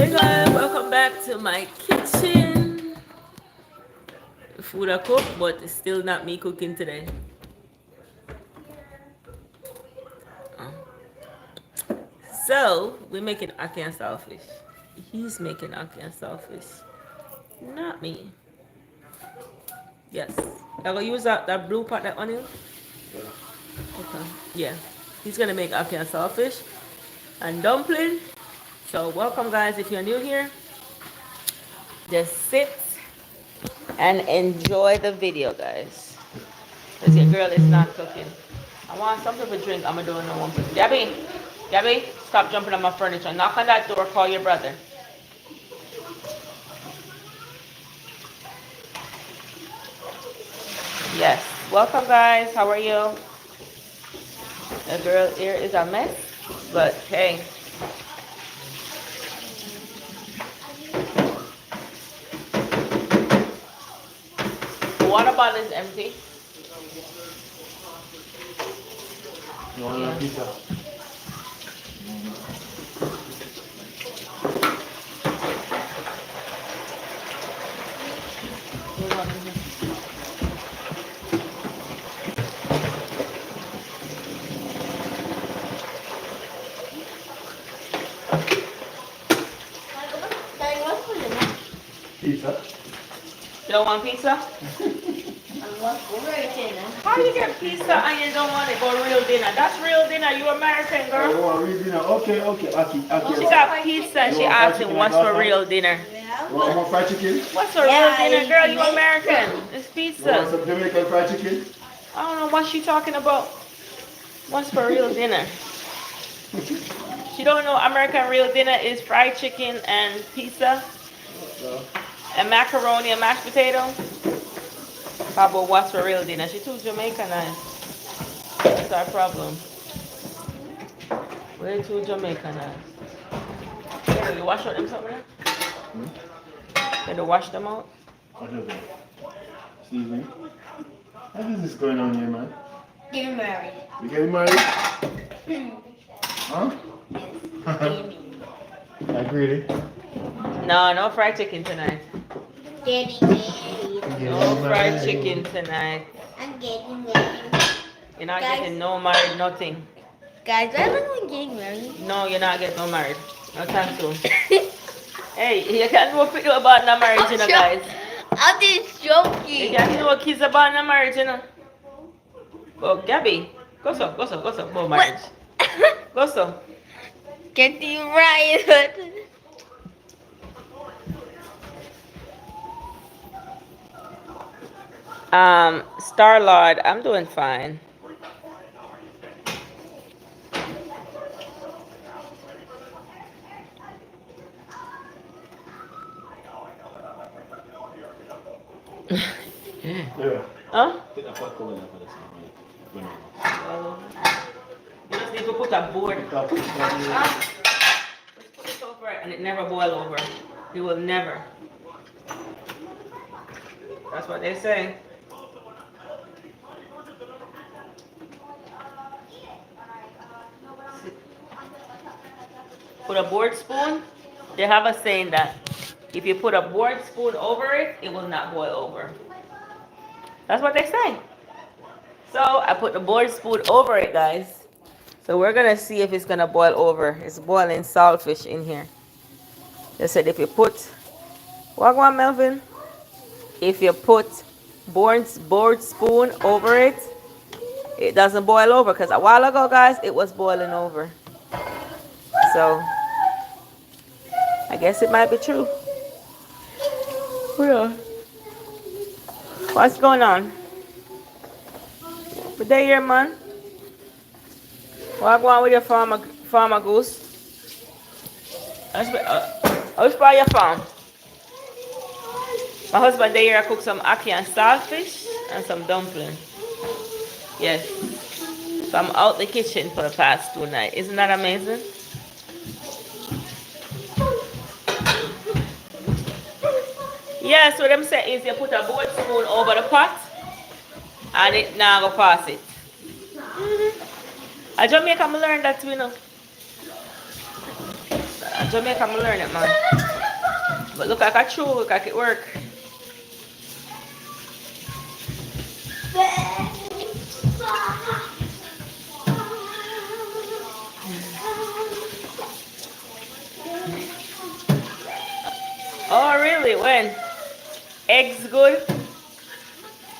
Hey guys, welcome back to my kitchen. Food I cook, but it's still not me cooking today. So we're making ackee and saltfish. He's making ackee and saltfish, not me. Yes, I'm gonna use that blue pot, that onion. Okay. Yeah, he's gonna make ackee and saltfish and dumpling. So welcome guys. If you're new here, just sit and enjoy the video, guys. Because your girl is not cooking. I want something to drink. I'm doing no one. Gabby, stop jumping on my furniture. Knock on that door. Call your brother. Yes. Welcome, guys. How are you? The girl here is a mess, but hey. The water bottle is empty. You want a pizza? Pizza? You don't want pizza? How you get pizza and you don't want it for real dinner? That's real dinner. You American Oh, you girl. want real dinner? Okay, okay. Ackee. She got pizza and You she want fried asking chicken what's and for salsa? real dinner. You want more fried chicken? What's for real dinner, girl? You American. It's You want pizza. some Jamaican fried chicken? I don't know what she talking about. What's for real dinner? She don't know American real dinner is fried chicken and pizza No. and macaroni and mashed potato. How about what's for real dinner? She too Jamaicanized. That's our problem. We're too Jamaicanized. Yeah, you wash out them something there? Can you wash them out? What is it? Excuse me? What is this going on here, man? Getting married. You getting married? Huh? Like really? No, no fried chicken tonight. Getting married. No fried chicken tonight. I'm getting married. You're not Guys. getting no married, nothing. Guys, I don't getting married. No, you're not getting no married. No time soon. Hey, you can't do a about no marriage, you know, guys. I'm just You joking. can't do a kiss about no marriage, you know. Oh, Gabby, go so, no marriage. Go so. Getting right. Star Lord, I'm doing fine. Yeah. Huh? Take a pot cover for this one. You just need to put a board. Top. Huh? Just put it over it and it never boil over. It will never. That's what they say. Put a board spoon. They have a saying that if you put a board spoon over it, it will not boil over. That's what they say. So I put the board spoon over it, guys. So we're gonna see if it's gonna boil over. It's boiling saltfish in here. They said if you put, what one, Melvin? If you put board spoon over it, it doesn't boil over. Because a while ago, guys, it was boiling over. So I guess it might be true. Yeah. What's going on? Good day here, man. What going on with your farmer goose? I'll spray your farm. My husband day here cook some ackee and saltfish and some dumpling. Yes. So I'm out the kitchen for the past 2 nights. Isn't that amazing? Yeah, so what I'm saying is you put a board spoon over the pot and it now go pass it. I Jamaica, I learned that, you know. In Jamaica, I'm learn it, man. But look like I true, look like it work. Oh, really? When? Eggs good?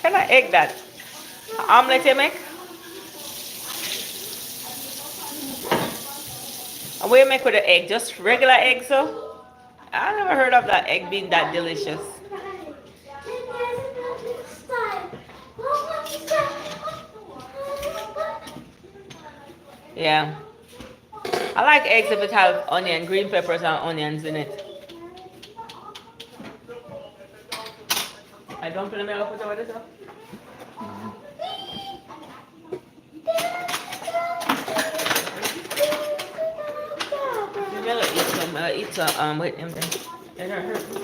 Can I egg that? Omelette you make? And what you make with the egg? Just regular egg, so? I never heard of that egg being that delicious. Yeah. I like eggs if it have onion, green peppers and onions in it. I don't put them in put over this up. Maybe I'll eat some with them then. They don't hurt me.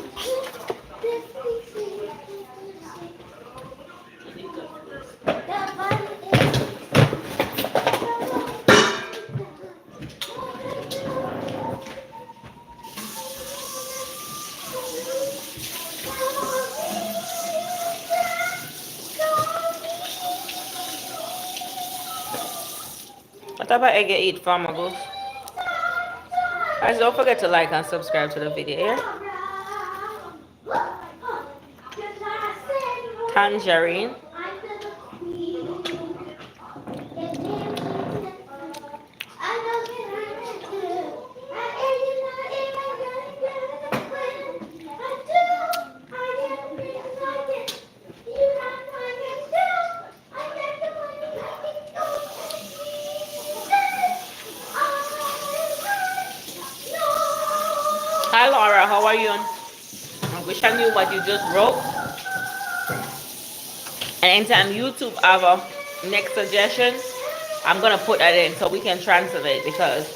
What type of egg you eat, Farmer Goose? Guys, don't forget to like and subscribe to the video here. Tangerine. Hi Laura, how are you? I wish I knew what you just wrote. And anytime YouTube have a next suggestion, I'm gonna put that in so we can translate because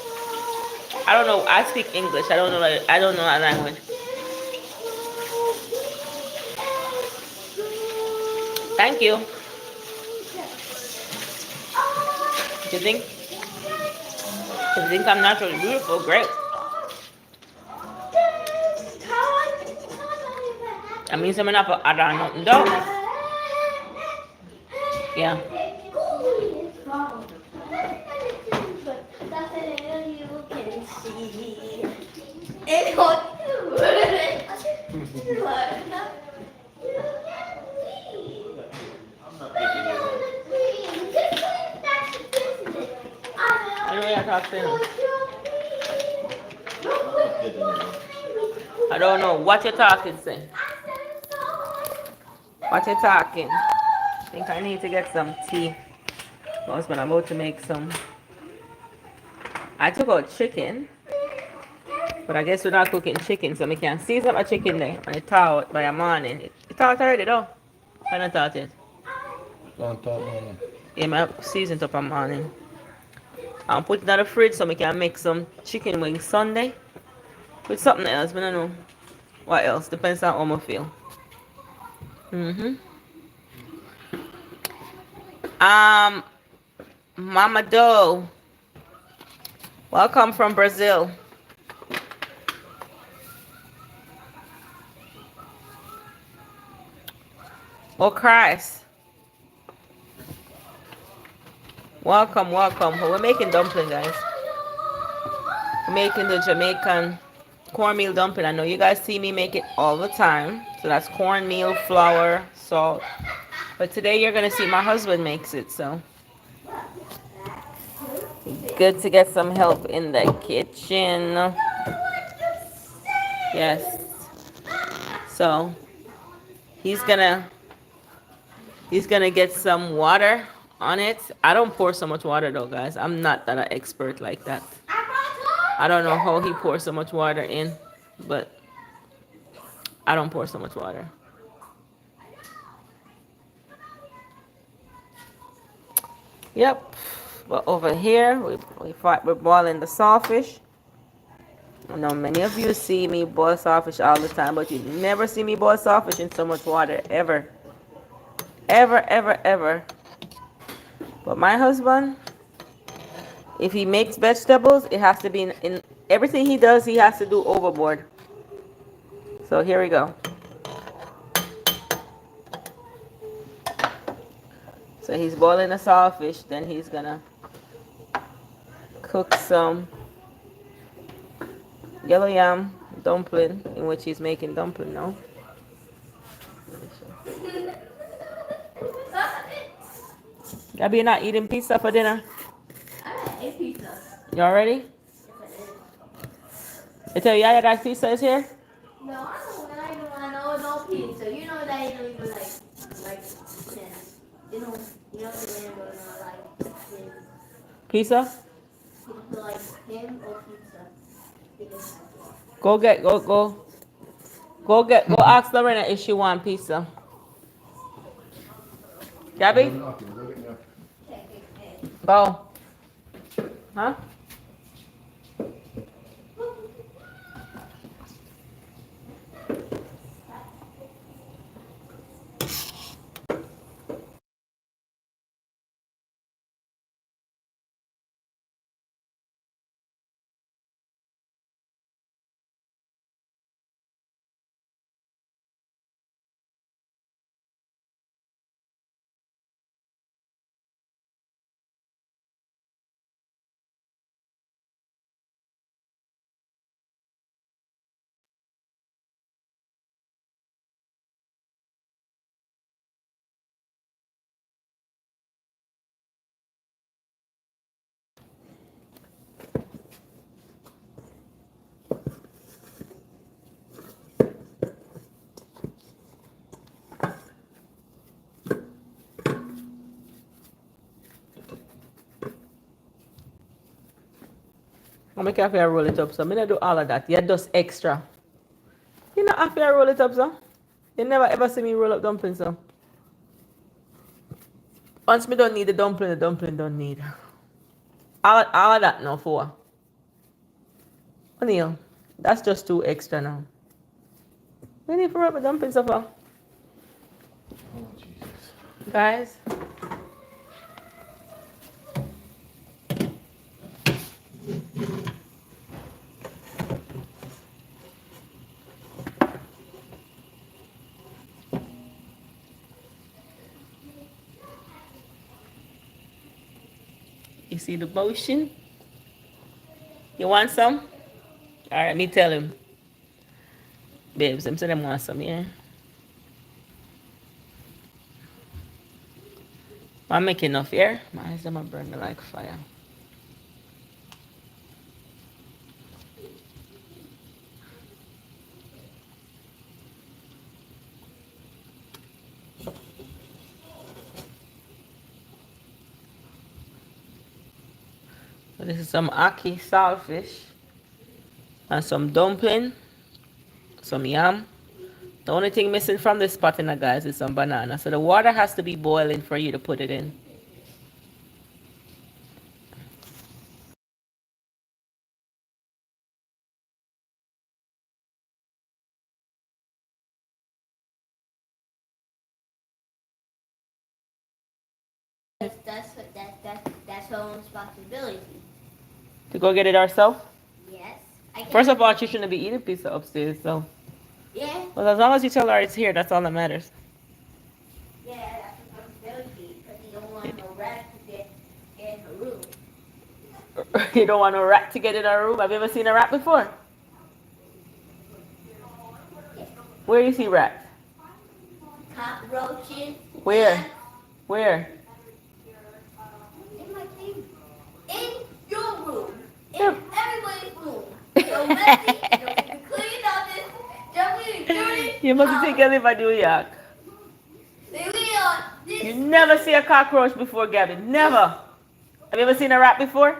I don't know. I speak English. I don't know that language. Thank you. If you think I'm naturally beautiful, great. That means I'm not for add on nothing though. Yeah. I don't know what you're talking, say. What you talking? I think I need to get some tea. My husband, I'm about to make some. I took out chicken, but I guess we're not cooking chicken, so we can season my chicken there and it thaw out by the morning. It thawed already though. I don't thought it. Don't talk no more. Yeah, I seasoned up in the morning. I'm putting it in the fridge so we can make some chicken wings Sunday with something else. I don't know what else. Depends on how I feel. Mama Doe, welcome from Brazil. Oh Christ, welcome. We're making dumpling, guys. We're making the Jamaican cornmeal dumpling. I know you guys see me make it all the time. So that's cornmeal, flour, salt. But today you're gonna see my husband makes it, so good to get some help in the kitchen. Yes. So he's gonna get some water on it. I don't pour so much water though, guys. I'm not that an expert like that. I don't know how he pours so much water in, but I don't pour so much water. Yep. But over here, we're boiling the saltfish. I know many of you see me boil saltfish all the time, but you never see me boil saltfish in so much water, ever. Ever. But my husband, if he makes vegetables, it has to be Everything he does, he has to do overboard. So here we go. So he's boiling the saltfish. Then he's gonna cook some yellow yam dumpling, in which he's making dumpling now. Gabby, you're not eating pizza for dinner? I ate pizza. You all ready? I tell you, Yaya got pizza is here? No, I don't want no pizza. You know that I don't even like this. You know the man don't like this. Pizza? You don't like him or pizza. Because Go ask Lorena if she want pizza. Gabby? Go. Huh? I'm make you roll it up, so I'm gonna do all of that. You're just extra. You know, after I roll it up, so you never ever see me roll up dumplings, so once me don't need the dumpling don't need. All of that now for. O'Neill, that's just too extra now. We need to roll up the dumplings so far. Oh, Jesus. Guys. You see the motion? You want some? All right, me tell him. Babes, I'm saying them want some, yeah? I'm making enough here. My eyes are burn me like fire. So this is some Ackee saltfish and some dumpling, some yam. The only thing missing from this pot in guys is some banana. So the water has to be boiling for you to put it in. That's her own responsibility. To go get it ourselves? Yes. First of all, she shouldn't be eating pizza upstairs, so. Yeah. Well, as long as you tell her it's here, that's all that matters. Yeah, that's responsibility because you don't want no rat to get in her room. You don't want a rat to get in our room? Have you ever seen a rat before? Where you see rats? Cockroaches. Where? Where? In my thing. In your room. In Yeah. everybody's room. So messy. You clean out this. Dirty. You must think I live at New York. You never see a cockroach before, Gabby. Never. Have you ever seen a rat before?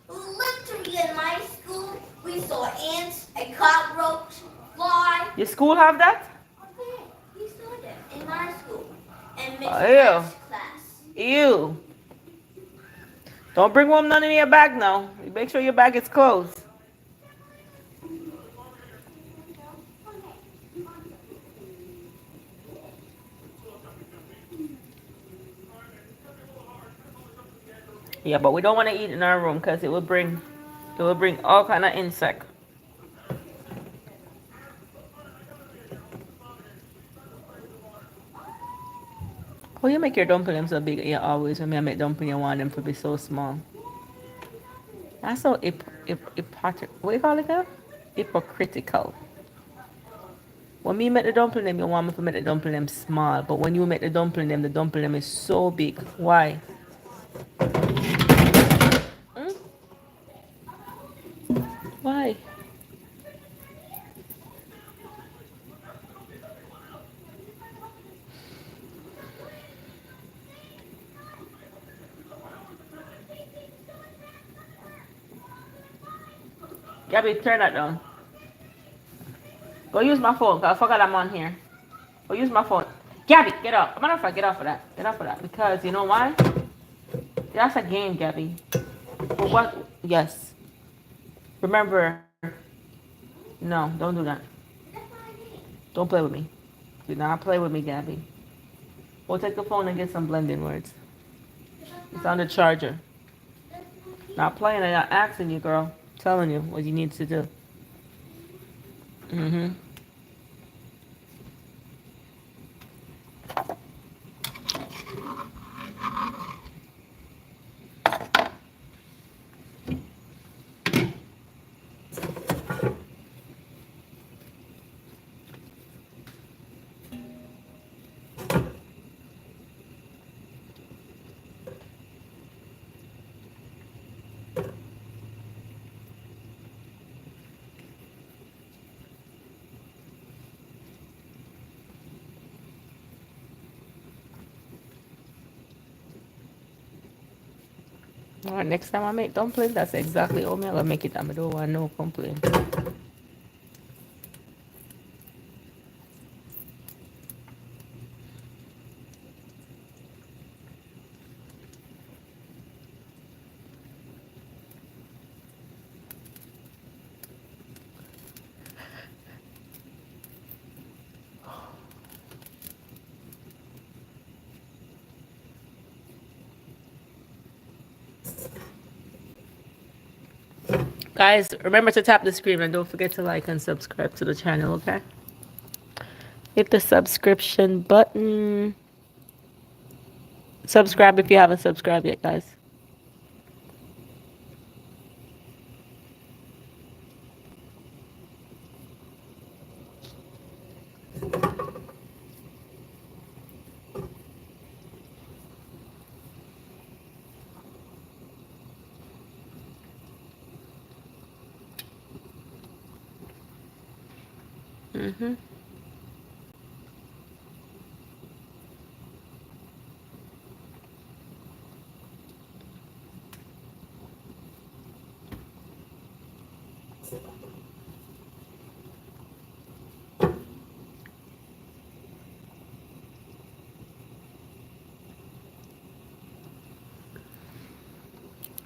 Literally in my school, we saw ants, a cockroach, fly. Your school have that? Okay, we saw them in my school. And Miss Oh, Matt's class. ew. Don't bring home none in your bag now. Make sure your bag is closed. Yeah, but we don't want to eat in our room because it will bring It will bring all kind of insect. How you make your dumpling so big? You always when I make dumpling, you want them to be so small. That's so what you call it now? Hypocritical. When me make the dumpling them, you want me to make the dumpling them small. But when you make the dumpling them is so big. Why? Hmm? Why? Gabby, turn that down. Go use my phone, 'cause I forgot I'm on here. Go use my phone. Gabby, get up. I'm gonna get off of that. Get off of that. Because you know why? That's a game, Gabby. But what? Yes. Remember, no, don't do that. Don't play with me. Do not play with me, Gabby. We'll take the phone and get some blending words. It's on the charger. Not playing it, not asking you, girl. Telling you what you need to do. Mm-hmm. All right, next time I make dumplings, that's exactly how I'm gonna make it. I'm gonna do one no complaint. Guys, remember to tap the screen and don't forget to like and subscribe to the channel, okay? Hit the subscription button. Subscribe if you haven't subscribed yet, guys. Mm-hmm.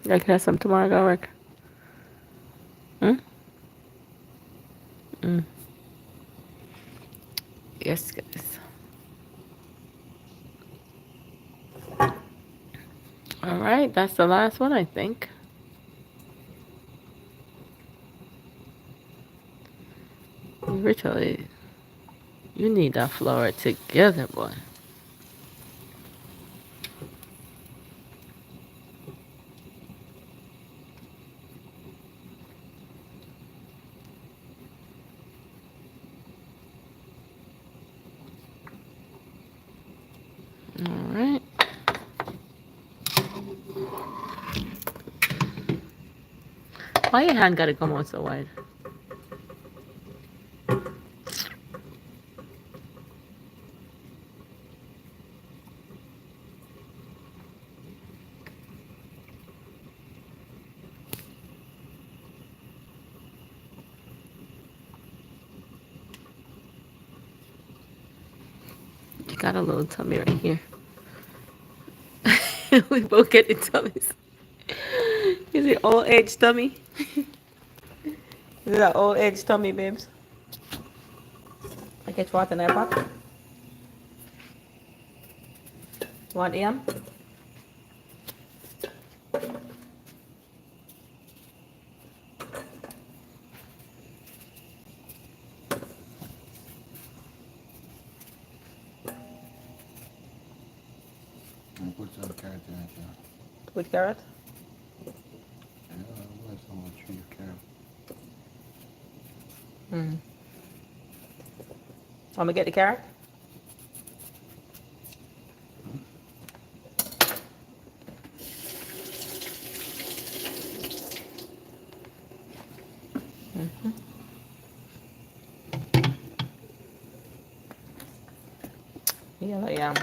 I can have some tomorrow. Go work. Hmm? Mm. Yes, guys. All right, that's the last one, I think. Literally, you need that flour together, boy. All right. Why your hand gotta come out so wide? You got a little tummy right here. We both get the tummies. Is it old age tummy? Is it an old age tummy, babes? I get what in that pot? Want yam? and put some carrot in it. With carrot? Yeah, where's so much tree of carrot? Mm. Want me to get the carrot? Mm-hmm. Yellow yam.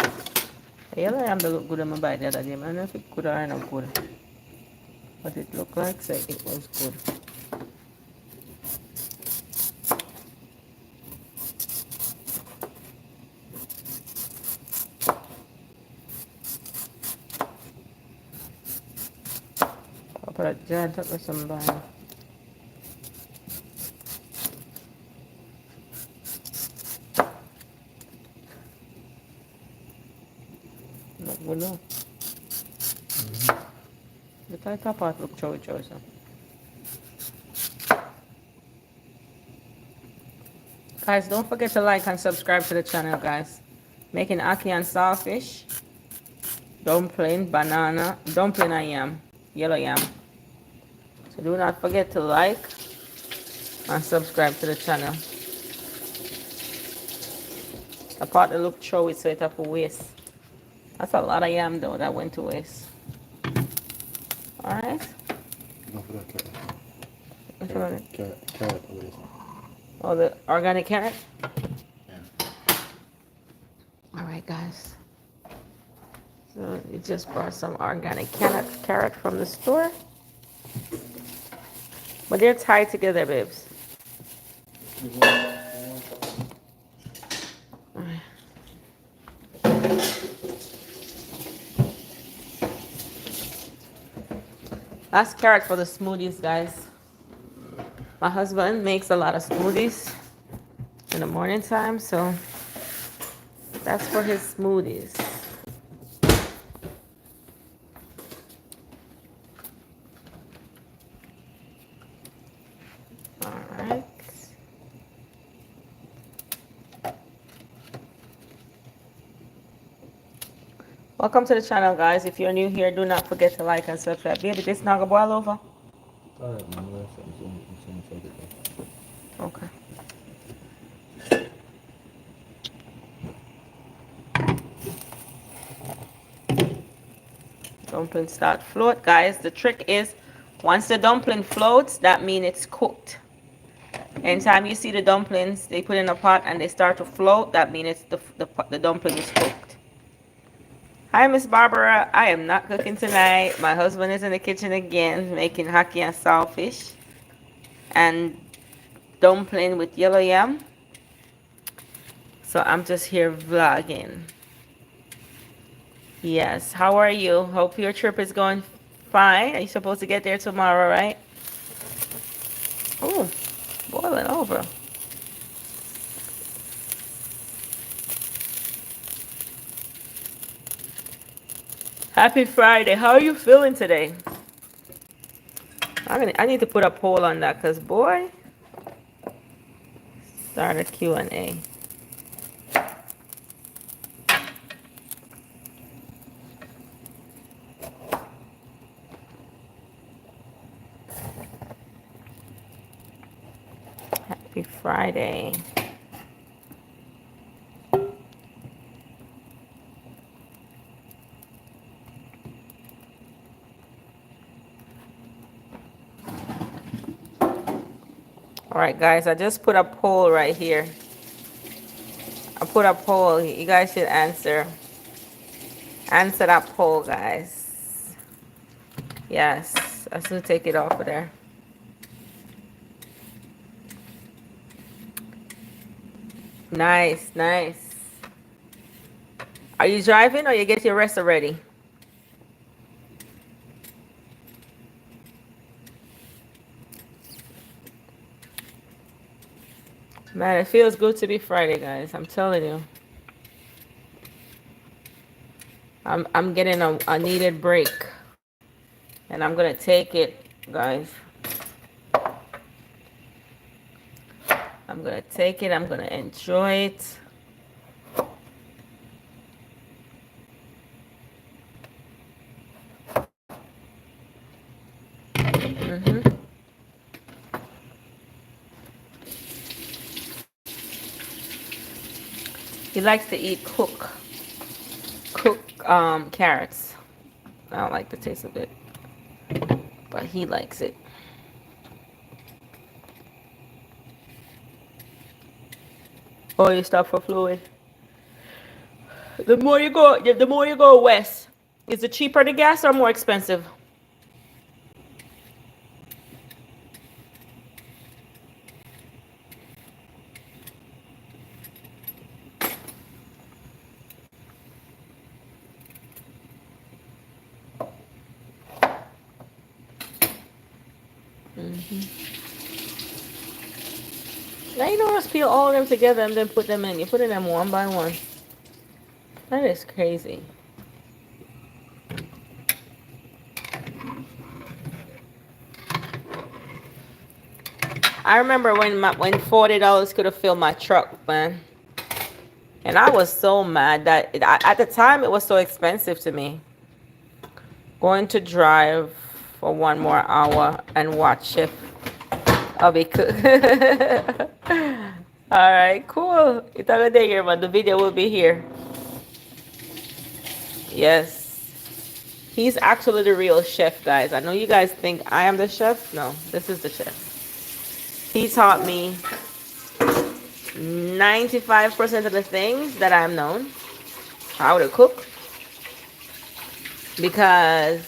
The yellow yam that look good on my bite the other day. I don't know if it good or not good. But it looked like so it was good. I'll put a giant up with some bun. Look good now. The tight part look chowy chowy so. Guys, don't forget to like and subscribe to the channel, guys. Making ackee and saltfish, dumpling, banana, dumpling and yam, yellow yam. So do not forget to like and subscribe to the channel. The part that look chowy so it have to waste. That's a lot of yam though that went to waste. Alright? Don't forget carrot. Which one? Carrot over this. Oh, the organic carrot? Yeah. Alright guys. So you just bought some organic carrot from the store. But they're tied together, babes. Alright. That's carrot for the smoothies, guys. My husband makes a lot of smoothies in the morning time, so that's for his smoothies. Alright. Welcome to the channel, guys. If you're new here, do not forget to like and subscribe. Baby, this not gonna boil over? Alright, man. Okay. Dumpling start float, guys. The trick is once the dumpling floats, that means it's cooked. Anytime you see the dumplings, they put in a pot and they start to float, that means it's the dumpling is cooked. Hi, Miss Barbara. I am not cooking tonight. My husband is in the kitchen again, making ackee and saltfish and dumpling with yellow yam. So I'm just here vlogging. Yes. How are you? Hope your trip is going fine. Are you supposed to get there tomorrow, right? Oh, boiling over. Happy Friday. How are you feeling today? I need to put a poll on that because, boy, start a Q&A. Happy Friday. All right, guys, I just put a poll right here. I put a poll. You guys should answer. Answer that poll, guys. Yes, I should take it off of there. Nice, nice. Are you driving or you get your rest already? Man, it feels good to be Friday, guys. I'm telling you. I'm getting a needed break. And I'm gonna take it, guys. I'm gonna take it. I'm gonna enjoy it. Mm-hmm. He likes to eat cook carrots. I don't like the taste of it, but he likes it. Oh, you stop for fluid. The more you go west, is it cheaper the gas or more expensive? Now you don't just peel all of them together and then put them in. You're putting them one by one. That is crazy. I remember when $40 could have filled my truck, man, and I was so mad that at the time it was so expensive to me. Going to drive for 1 more hour and watch Chef Abby cook. All right, cool. It's a day here, but the video will be here. Yes, he's actually the real chef, guys. I know you guys think I am the chef. No, this is the chef. He taught me 95% of the things that I'm known how to cook because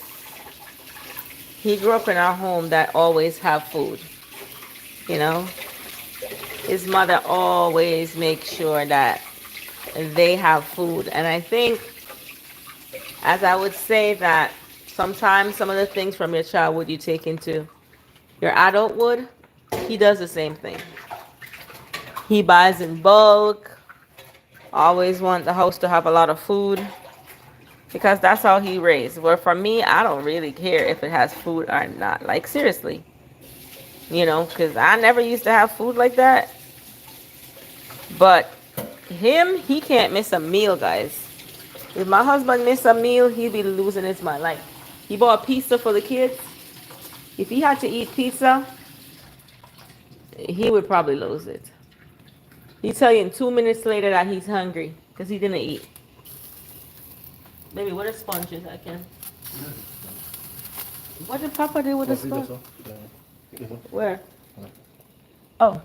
he grew up in a home that always have food. You know, his mother always makes sure that they have food. And I think, as I would say, that sometimes some of the things from your childhood you take into your adulthood, he does the same thing. He buys in bulk, always want the house to have a lot of food because that's how he raised. Where for me, I don't really care if it has food or not. Like, seriously. You know, because I never used to have food like that. But he can't miss a meal, guys. If my husband miss a meal, he'd be losing his mind. Like, he bought pizza for the kids. If he had to eat pizza, he would probably lose it. He tell you in 2 minutes later that he's hungry because he didn't eat. Baby, what are sponges? I can. What did Papa do with the sponge? Where? Oh.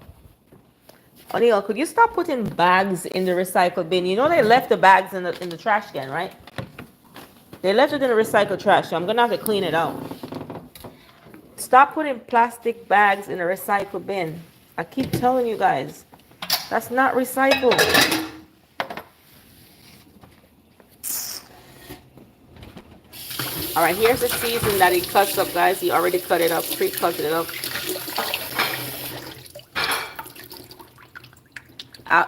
O'Neill, could you stop putting bags in the recycle bin? You know they left the bags in the trash can, right? They left it in the recycle trash, so I'm gonna have to clean it out. Stop putting plastic bags in the recycle bin. I keep telling you guys, that's not recycled. All right, here's the season that he cuts up, guys. He already cut it up, pre-cut it up.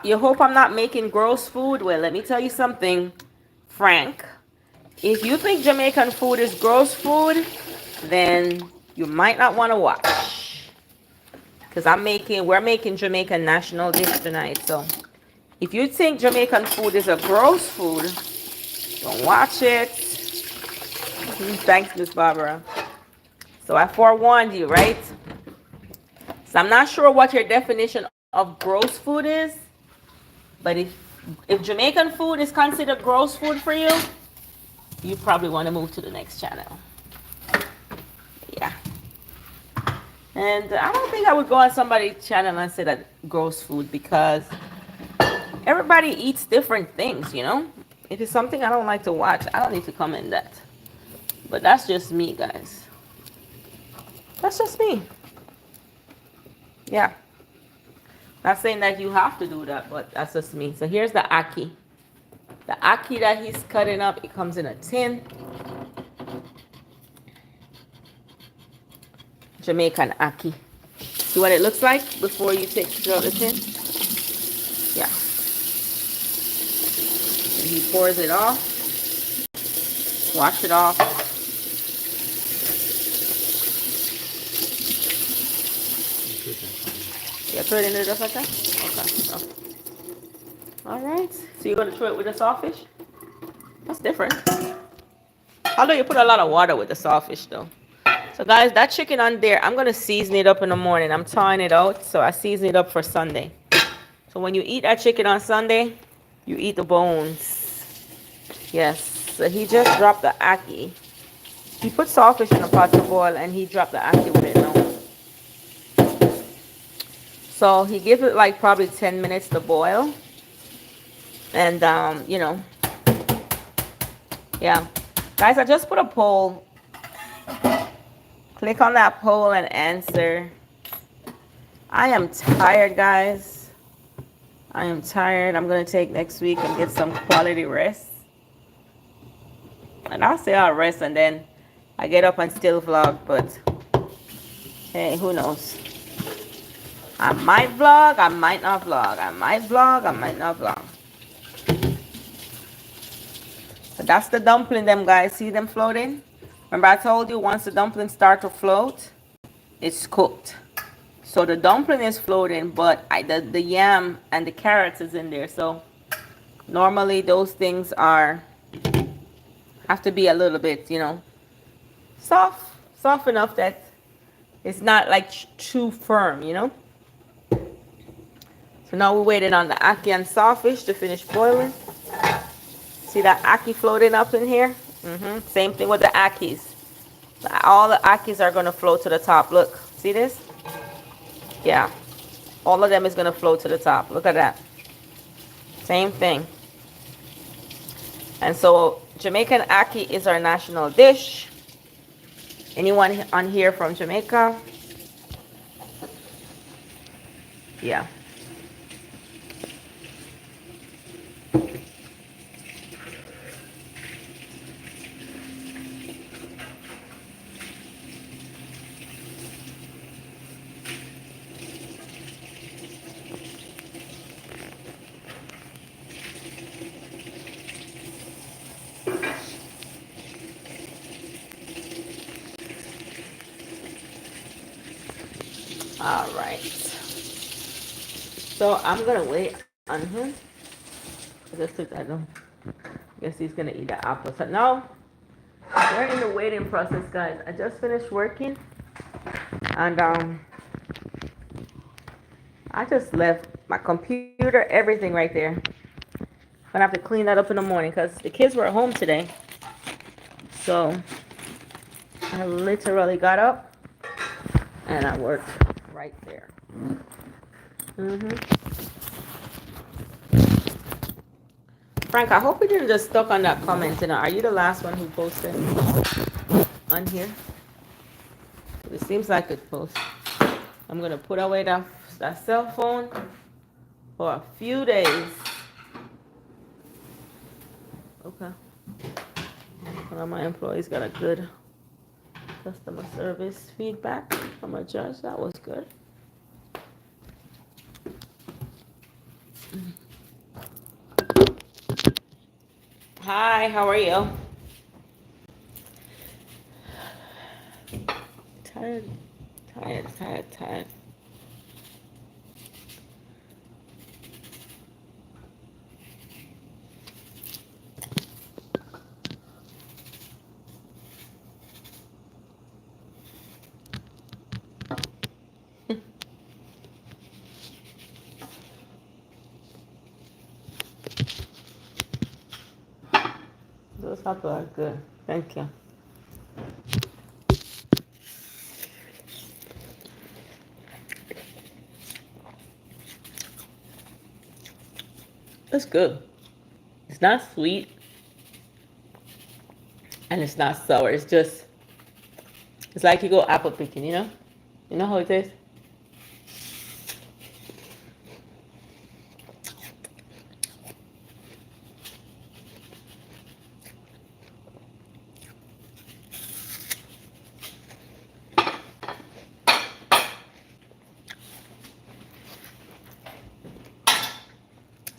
You hope I'm not making gross food? Well, let me tell you something, Frank. If you think Jamaican food is gross food, then you might not want to watch. Because we're making Jamaican national dish tonight. So if you think Jamaican food is a gross food, don't watch it. Thanks, Miss Barbara. So I forewarned you, right? So I'm not sure what your definition of gross food is. But if Jamaican food is considered gross food for you, you probably want to move to the next channel. Yeah. And I don't think I would go on somebody's channel and say that gross food because everybody eats different things, you know? If it's something I don't like to watch, I don't need to comment that. But that's just me, guys. That's just me. Yeah. Not saying that you have to do that, but that's just me. So here's the ackee. The ackee that he's cutting up, it comes in a tin. Jamaican ackee. See what it looks like before you take it out of the tin? Yeah. And he pours it off. Wash it off. Yeah, throw it in there just like that? Okay. All right. So you're going to throw it with the saltfish? That's different. Although you put a lot of water with the saltfish, though. So guys, that chicken on there, I'm gonna season it up in the morning. I'm thawing it out, so I season it up for Sunday. So when you eat that chicken on Sunday, you eat the bones. Yes. So he just dropped the ackee. He put saltfish in a pot to boil, and he dropped the ackee with it now. So he gives it like probably 10 minutes to boil, and yeah, guys, I just put a poll. Click on that poll and answer. I am tired, guys. I am tired. I'm going to take next week and get some quality rest. And I'll say I'll rest and then I get up and still vlog. But hey, who knows? I might vlog. I might not vlog. I might vlog. I might not vlog. But that's the dumpling, them guys. See them floating? Remember I told you once the dumplings start to float, it's cooked. So the dumpling is floating, but the yam and the carrots is in there. So normally those things have to be a little bit, soft enough that it's not like too firm, So now we're waiting on the ackee and saltfish to finish boiling. See that ackee floating up in here? Same thing with the ackees. All the ackees are going to float to the top. Look, see this? Yeah, all of them is going to float to the top. Look at that. Same thing. And so Jamaican ackee is our national dish. Anyone on here from Jamaica? Yeah. All right. So I'm gonna wait on him. I guess he's gonna eat the apple. So now we're in the waiting process, guys. I just finished working, and I just left my computer, everything right there. I'm gonna have to clean that up in the morning because the kids were at home today. So I literally got up and I worked right there. Frank, I hope we didn't just stuck on that comment. Are you the last one who posted on here? It seems like it posted. I'm gonna put away that cell phone for a few days. Okay. One of my employees got a good customer service feedback from a judge. That was good. Hi, how are you? Tired. Those apples are good. Thank you. It's good. It's not sweet and it's not sour. It's like you go apple picking, You know how it tastes?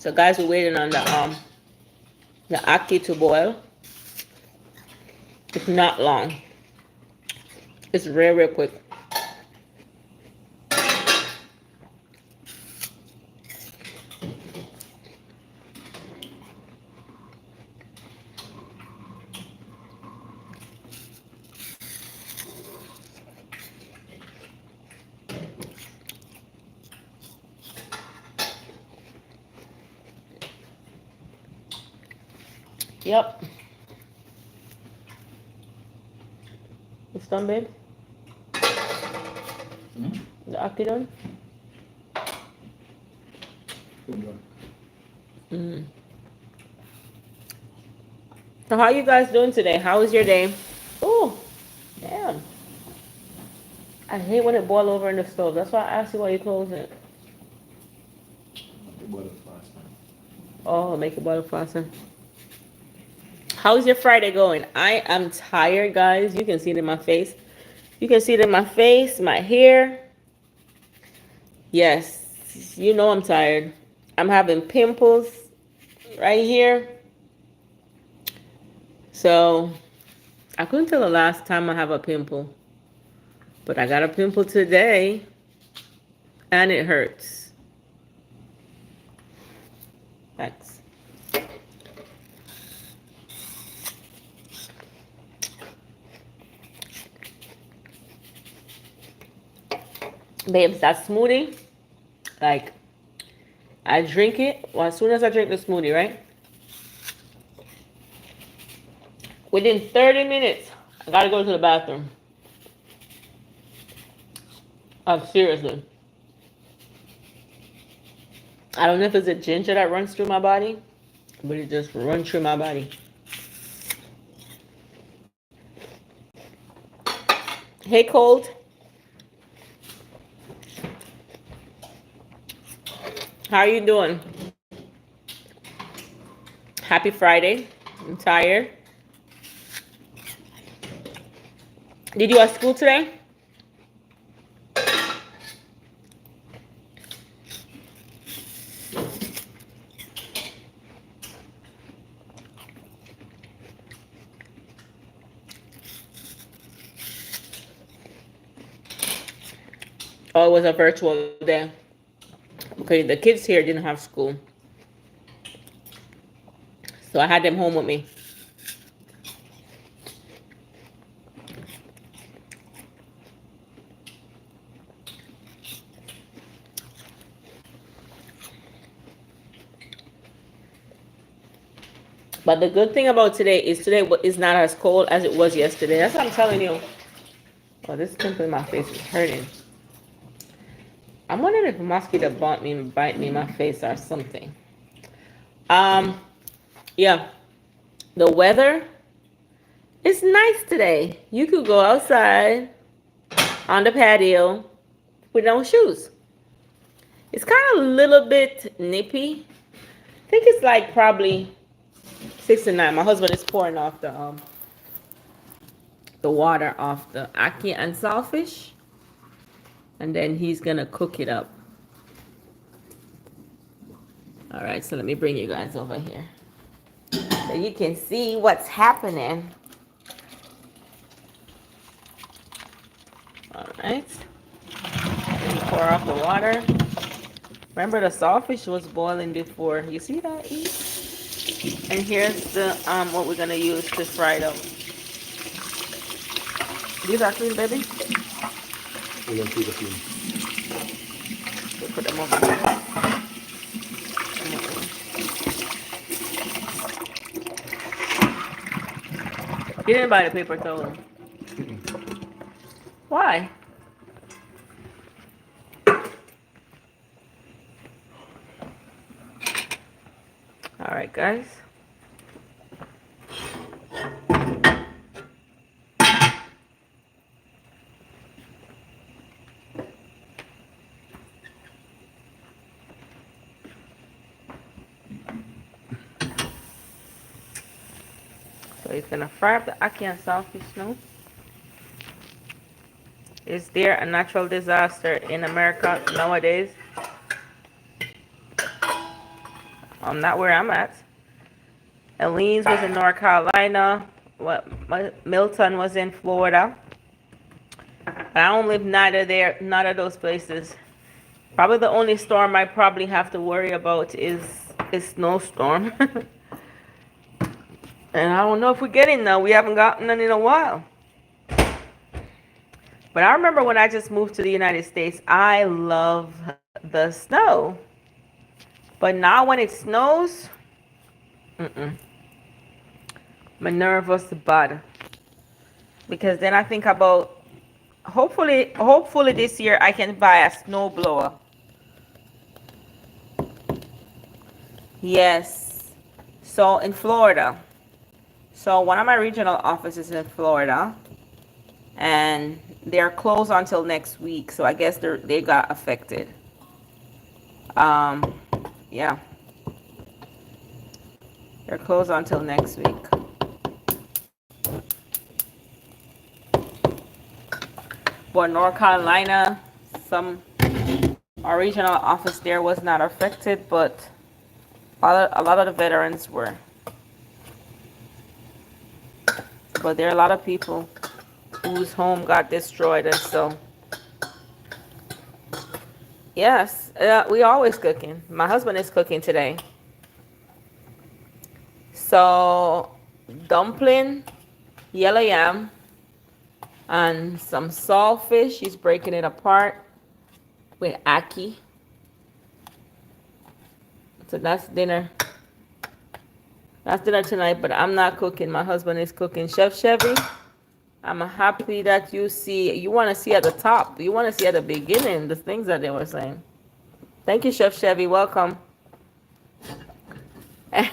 So guys, we're waiting on the ackee to boil. It's not long. It's real quick. Yep. It's done, babe. Hmm? The Ackee done. Good one. Mm. So how you guys doing today? How was your day? Oh, damn. I hate when it boil over in the stove. That's why I asked you why you close it. The water fast, man. Oh, make it boil faster. How's your Friday going? I am tired, guys. You can see it in my face. You can see it in my face, my hair. Yes, you know I'm tired. I'm having pimples right here. So I couldn't tell the last time I have a pimple. But I got a pimple today. And it hurts. Thanks. Babes, that smoothie, like, I drink it. Well, as soon as I drink the smoothie, right? Within 30 minutes, I gotta go to the bathroom. Seriously. I don't know if it's a ginger that runs through my body, but it just runs through my body. Hey, Cold. How are you doing? Happy Friday. I'm tired. Did you have school today? Oh, it was a virtual day. Okay, the kids here didn't have school. So I had them home with me. But the good thing about today is not as cold as it was yesterday. That's what I'm telling you. Oh, this pimple in my face is hurting. I'm wondering if a mosquito bite me in my face or something. Um, yeah. The weather is nice today. You could go outside on the patio with no shoes. It's kind of a little bit nippy. I think it's like probably 69. My husband is pouring off the water off the ackee and saltfish, and then he's gonna cook it up. All right, so let me bring you guys over here so you can see what's happening. All right, let me pour off the water. Remember the saltfish was boiling before. You see that? E? And here's the what we're gonna use to fry it up. These are clean, baby. We're going to take a clean. We'll put them over here. You didn't buy the paper towel. Why? All right, guys. So he's gonna fry up the ackee and saltfish now. Is there a natural disaster in America nowadays? Not where I'm at. Ellene's was in North Carolina. Milton was in Florida. I don't live neither of those places. Probably the only storm I probably have to worry about is a snowstorm. And I don't know if we're getting none. We haven't gotten none in a while. But I remember when I just moved to the United States, I love the snow. But now when it snows, I'm nervous bad because then I think about hopefully this year I can buy a snow blower. Yes. So in Florida. So one of my regional offices in Florida, and they're closed until next week. So I guess they got affected. Um, yeah, they're closed until next week. But North Carolina, some our regional office there was not affected, but a lot of the veterans were. But there are a lot of people whose home got destroyed, and so yes, we always cooking. My husband is cooking today, so dumpling, yellow yam, and some saltfish. He's breaking it apart with Ackee. So that's dinner. That's dinner tonight, but I'm not cooking. My husband is cooking. Chef Chevy, I'm happy that you want to see at the top. You want to see at the beginning the things that they were saying. Thank you, Chef Chevy. Welcome. God.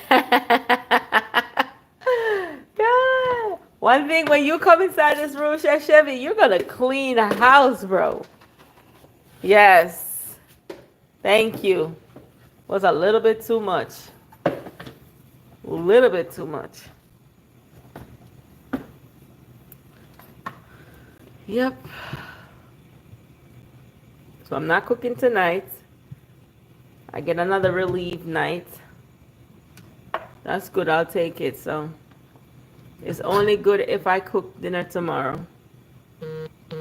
One thing, when you come inside this room, Chef Chevy, you're going to clean the house, bro. Yes. Thank you. Was a little bit too much. A little bit too much. Yep. So I'm not cooking tonight. I get another relief night. That's good. I'll take it. So it's only good if I cook dinner tomorrow.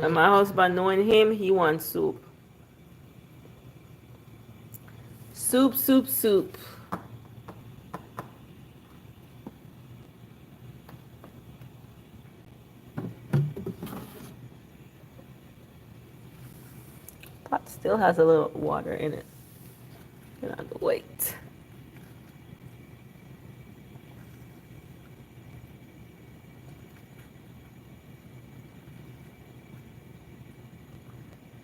And my husband, knowing him, he wants soup. Soup, soup, soup. Pot still has a little water in it. Gonna have to wait.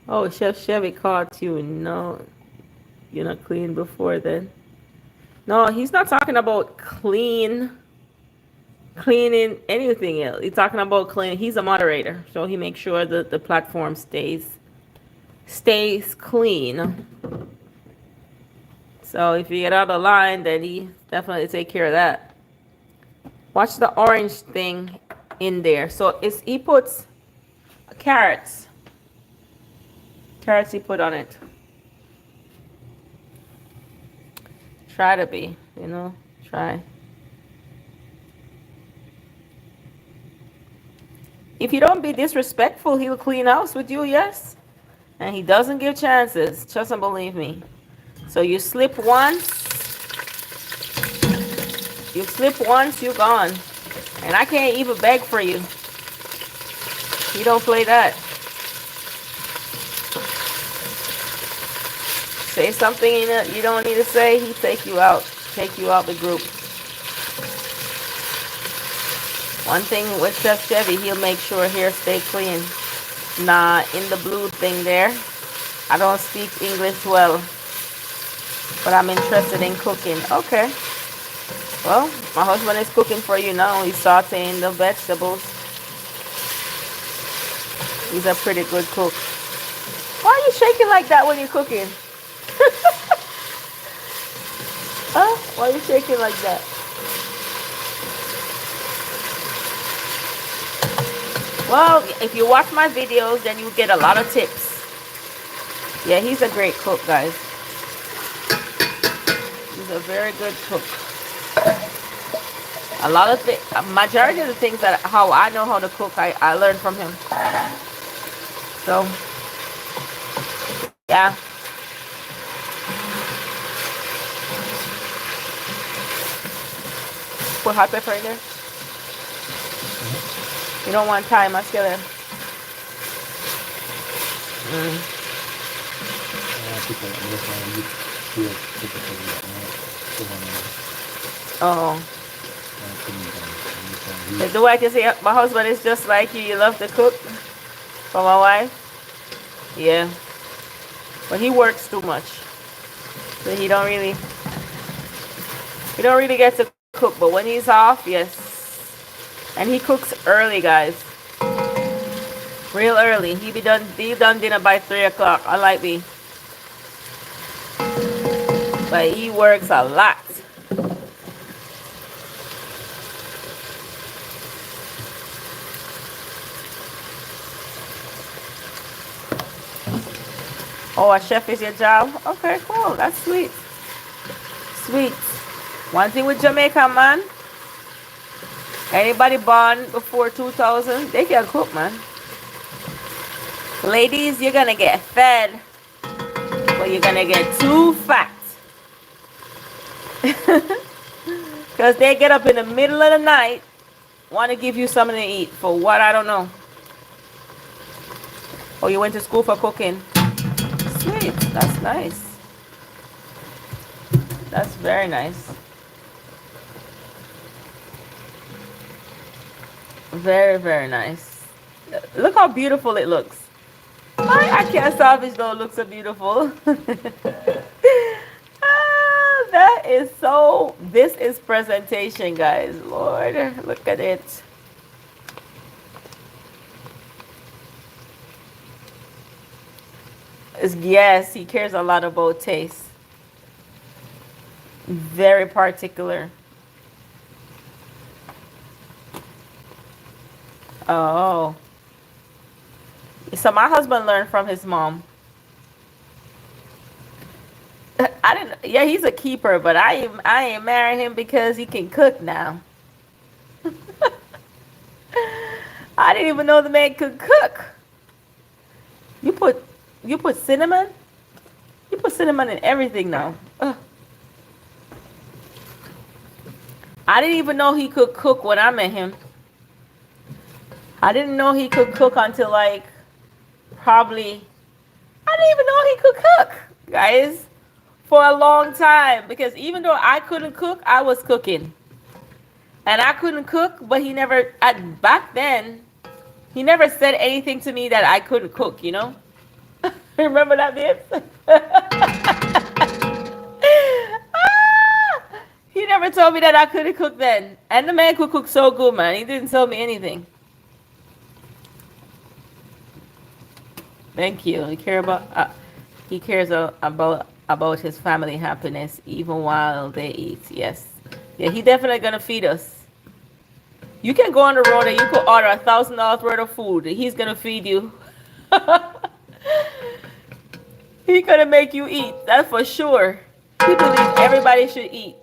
Oh, Chef Chevy caught you. No, you're not clean before then. No, he's not talking about cleaning anything else. He's talking about clean. He's a moderator, so he makes sure that the platform stays clean. So if you get out of line, then he definitely take care of that. Watch the orange thing in there. So he puts carrots. Carrots he put on it. Try to be, try. If you don't be disrespectful, he'll clean house with you, yes? And he doesn't give chances. Trust and believe me. So you slip once, you're gone. And I can't even beg for you. You don't play that. Say something you don't need to say, he take you out the group. One thing with Chef Chevy, he'll make sure hair stay clean. Nah, in the blue thing there, I don't speak English well, but I'm interested in cooking. Okay. Well, my husband is cooking for you now. He's sauteing the vegetables. He's a pretty good cook. Why are you shaking like that when you're cooking? Huh? Why are you shaking like that? Well, if you watch my videos, then you get a lot of tips. Yeah, he's a great cook, guys. He's a very good cook. A lot of things, majority of the things that how I know how to cook, I learned from him. So, yeah. Put hot pepper in there. You don't want thyme, más que ver. Oh. The way I can say my husband is just like you. You love to cook for my wife. Yeah. But he works too much. So he don't really get to cook. But when he's off, yes. And he cooks early, guys. Real early. He done dinner by 3 o'clock. Unlike me. But he works a lot. Oh, a chef is your job? Okay, cool. That's sweet. Sweet. One thing with Jamaica, man. Anybody born before 2000, they can cook, man. Ladies, you're gonna get fed, but you're gonna get too fat. Because they get up in the middle of the night, want to give you something to eat. For what? I don't know. Oh, you went to school for cooking. Sweet. That's nice. That's very nice. Very, very nice. Look how beautiful it looks. I can't salvage though. It looks so beautiful. That is so. This is presentation, guys. Lord, look at it. Yes, he cares a lot about taste. Very particular. Oh. So my husband learned from his mom. I didn't. Yeah, he's a keeper, but I ain't marrying him because he can cook now. I didn't even know the man could cook. You put cinnamon. You put cinnamon in everything now. Ugh. I didn't even know he could cook when I met him. I didn't know he could cook until like probably. I didn't even know he could cook, guys, for a long time. Because even though I couldn't cook, I was cooking. And I couldn't cook, but he never, back then, he never said anything to me that I couldn't cook, you know? Remember that, babes? He never told me that I couldn't cook then. And the man could cook so good, man. He didn't tell me anything. Thank you. He cares about his family happiness even while they eat. Yes. Yeah, he definitely gonna feed us. You can go on the road and you could order $1,000 worth of food. He's gonna feed you. He gonna make you eat. That's for sure. He believes everybody should eat.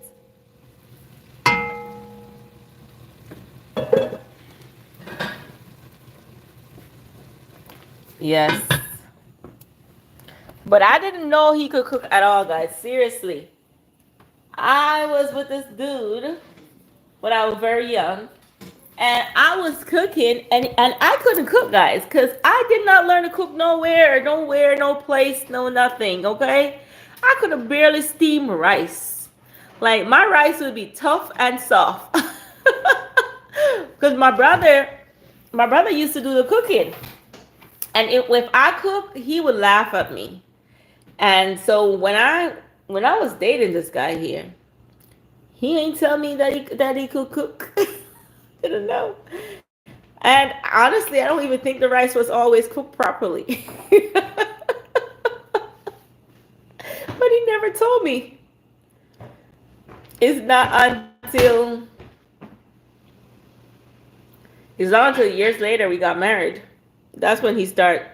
Yes. But I didn't know he could cook at all, guys. Seriously. I was with this dude when I was very young. And I was cooking, and I couldn't cook, guys, because I did not learn to cook nowhere, no place, no nothing, okay? I could have barely steamed rice. Like, my rice would be tough and soft. Because my brother used to do the cooking. And if I cook, he would laugh at me. And so when I was dating this guy here, he ain't tell me that he could cook. I don't know. And honestly, I don't even think the rice was always cooked properly. But he never told me. It's not until years later we got married. That's when he started.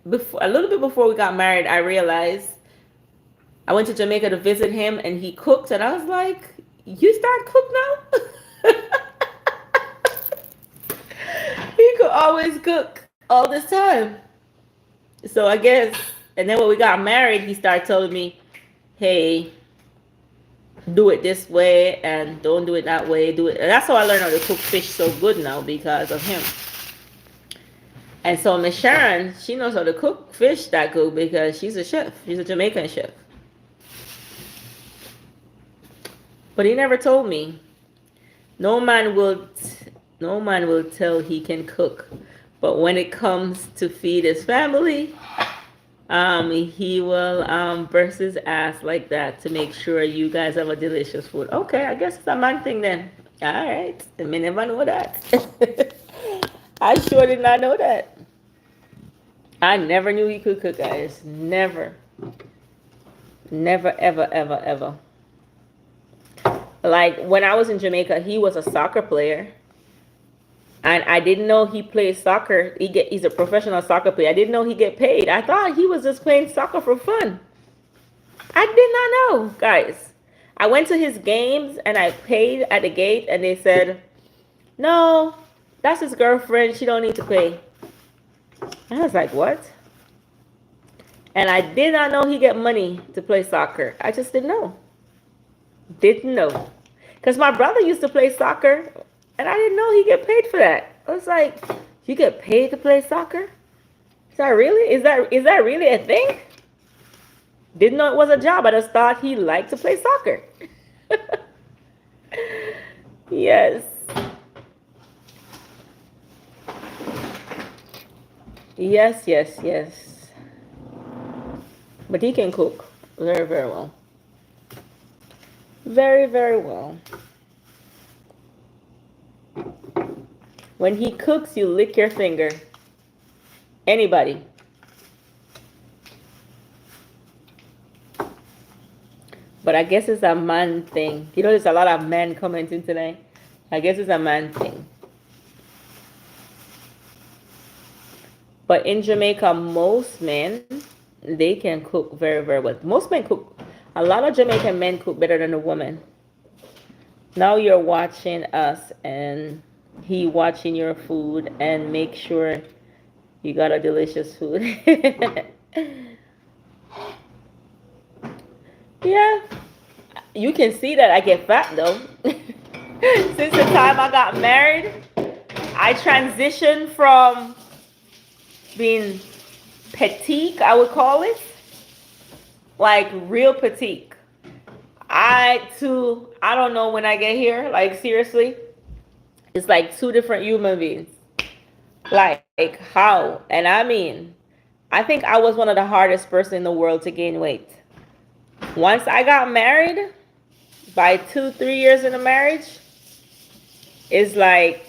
Before, a little bit before we got married, I realized I went to Jamaica to visit him, and he cooked, and I was like, "You start cook now?" He could always cook all this time. So I guess, and then when we got married, he started telling me, "Hey, do it this way and don't do it that way. Do it." And that's how I learned how to cook fish so good now, because of him. And so Miss Sharon, she knows how to cook fish that good because she's a chef. She's a Jamaican chef. But he never told me. No man will no man will tell he can cook, but when it comes to feed his family, he will burst his ass like that to make sure you guys have a delicious food. Okay, I guess it's a man thing then. All right, I may never know that. I sure did not know that. I never knew he could cook, guys. Never, never, ever, ever, ever. Like when I was in Jamaica, he was a soccer player. And I didn't know he played soccer. He's a professional soccer player. I didn't know he get paid. I thought he was just playing soccer for fun. I did not know, guys. I went to his games and I paid at the gate and they said, "No, that's his girlfriend. She don't need to pay." And I was like, "What?" And I did not know he get money to play soccer. I just didn't know. Didn't know. Because my brother used to play soccer and I didn't know he get paid for that. I was like, "You get paid to play soccer? Is that really? Is that really a thing?" Didn't know it was a job. I just thought he liked to play soccer. Yes. Yes, yes, yes. But he can cook very, very well. Very, very well. When he cooks, you lick your finger. Anybody. But I guess it's a man thing. You know, there's a lot of men commenting today. I guess it's a man thing. But in Jamaica, most men, they can cook very, very well. Most men cook. A lot of Jamaican men cook better than a woman. Now you're watching us and he watching your food and make sure you got a delicious food. Yeah, you can see that I get fat though. Since the time I got married, I transitioned from being petite, I would call it, like real petite. I don't know when I get here, like seriously, it's like two different human beings. Like how? And I mean, I think I was one of the hardest person in the world to gain weight. Once I got married, by 2, 3 years in a marriage, it's like,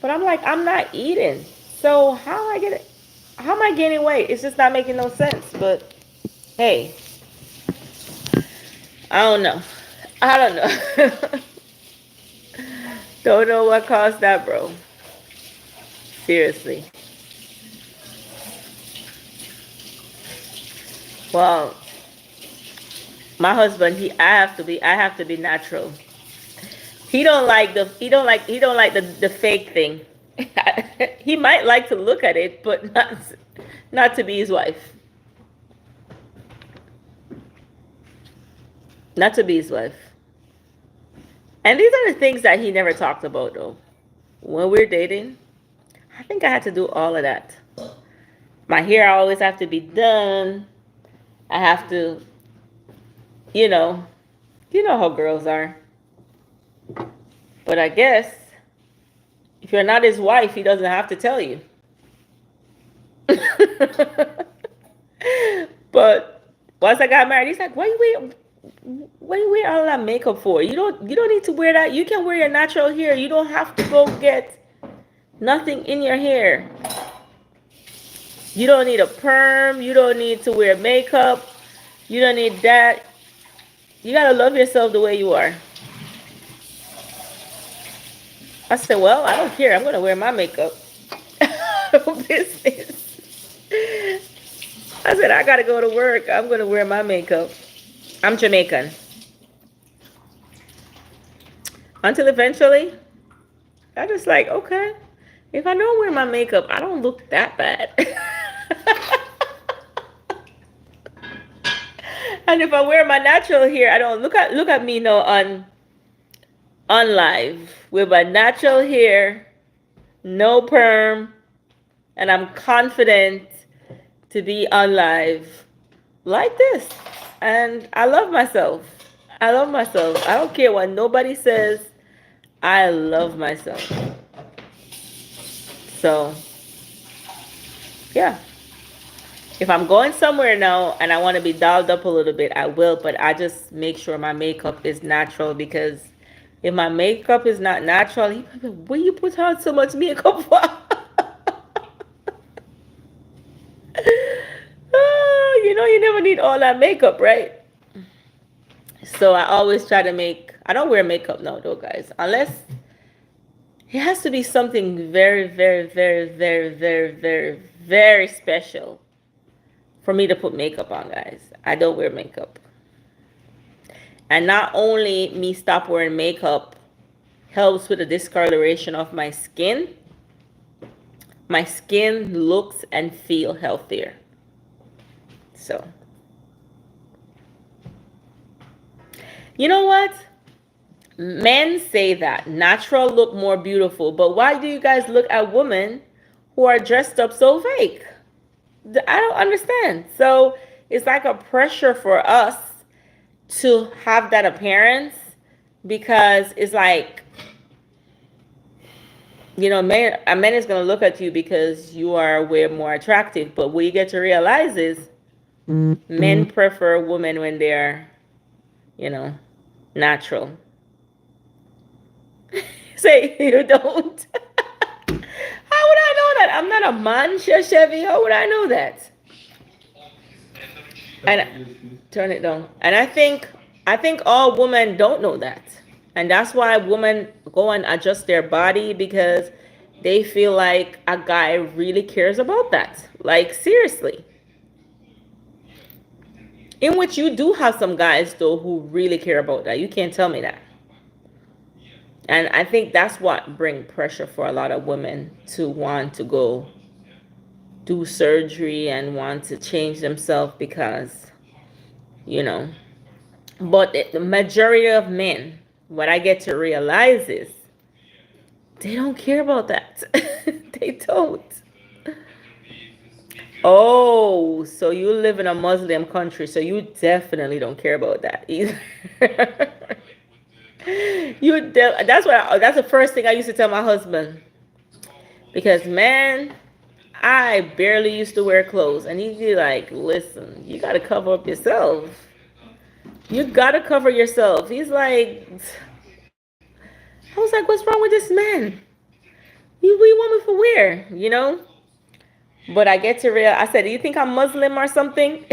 but I'm like, I'm not eating. So how am I gaining weight? It's just not making no sense. But hey, I don't know. I don't know. Don't know what caused that, bro. Seriously. Well, my husband, I have to be natural. He don't like the fake thing. He might like to look at it, but not to be his wife. Not to be his wife. And these are the things that he never talked about though. When we're dating, I think I had to do all of that. My hair always have to be done. I have to, you know, you know how girls are. But I guess if you're not his wife, he doesn't have to tell you. But once I got married, he's like, what you wear all that makeup for? You don't need to wear that. You can wear your natural hair. You don't have to go get nothing in your hair. You don't need a perm. You don't need to wear makeup. You don't need that. You gotta love yourself the way you are. I said, well, I don't care. I'm gonna wear my makeup. Business. I said, I gotta go to work. I'm gonna wear my makeup. I'm Jamaican. Until eventually, I just like, okay, if I don't wear my makeup, I don't look that bad. And if I wear my natural hair, I don't look at me now on live with my natural hair, no perm, and I'm confident to be on live like this. And I love myself. I love myself. I don't care what nobody says. I love myself. So, yeah. If I'm going somewhere now and I want to be dolled up a little bit, I will, but I just make sure my makeup is natural because if my makeup is not natural, you be like, what you put on so much makeup for? You never need all that makeup, right? So I always try to I don't wear makeup now though, guys, unless it has to be something very, very, very, very, very, very, very special for me to put makeup on, guys. I don't wear makeup. And not only me stop wearing makeup helps with the discoloration of my skin looks and feel healthier. So, you know what? Men say that natural look more beautiful, but why do you guys look at women who are dressed up so fake? I don't understand. So it's like a pressure for us to have that appearance because it's like, a man is going to look at you because you are way more attractive. But what you get to realize is men prefer women when they're, you know, natural. Say you don't. How would I know that? I'm not a man, Chevy. How would I know that? And turn it down. And I think all women don't know that. And that's why women go and adjust their body because they feel like a guy really cares about that. Like seriously. In which you do have some guys though who really care about that. You can't tell me that. And I think that's what bring pressure for a lot of women to want to go do surgery and want to change themselves because, you know, but the majority of men, what I get to realize is they don't care about that. They don't. Oh, so you live in a Muslim country, so you definitely don't care about that either. That's the first thing I used to tell my husband. Because man, I barely used to wear clothes. And he'd be like, listen, you gotta cover up yourself. You gotta cover yourself. He's like, I was like, what's wrong with this man? You want me for where? But I get to I said, do you think I'm Muslim or something?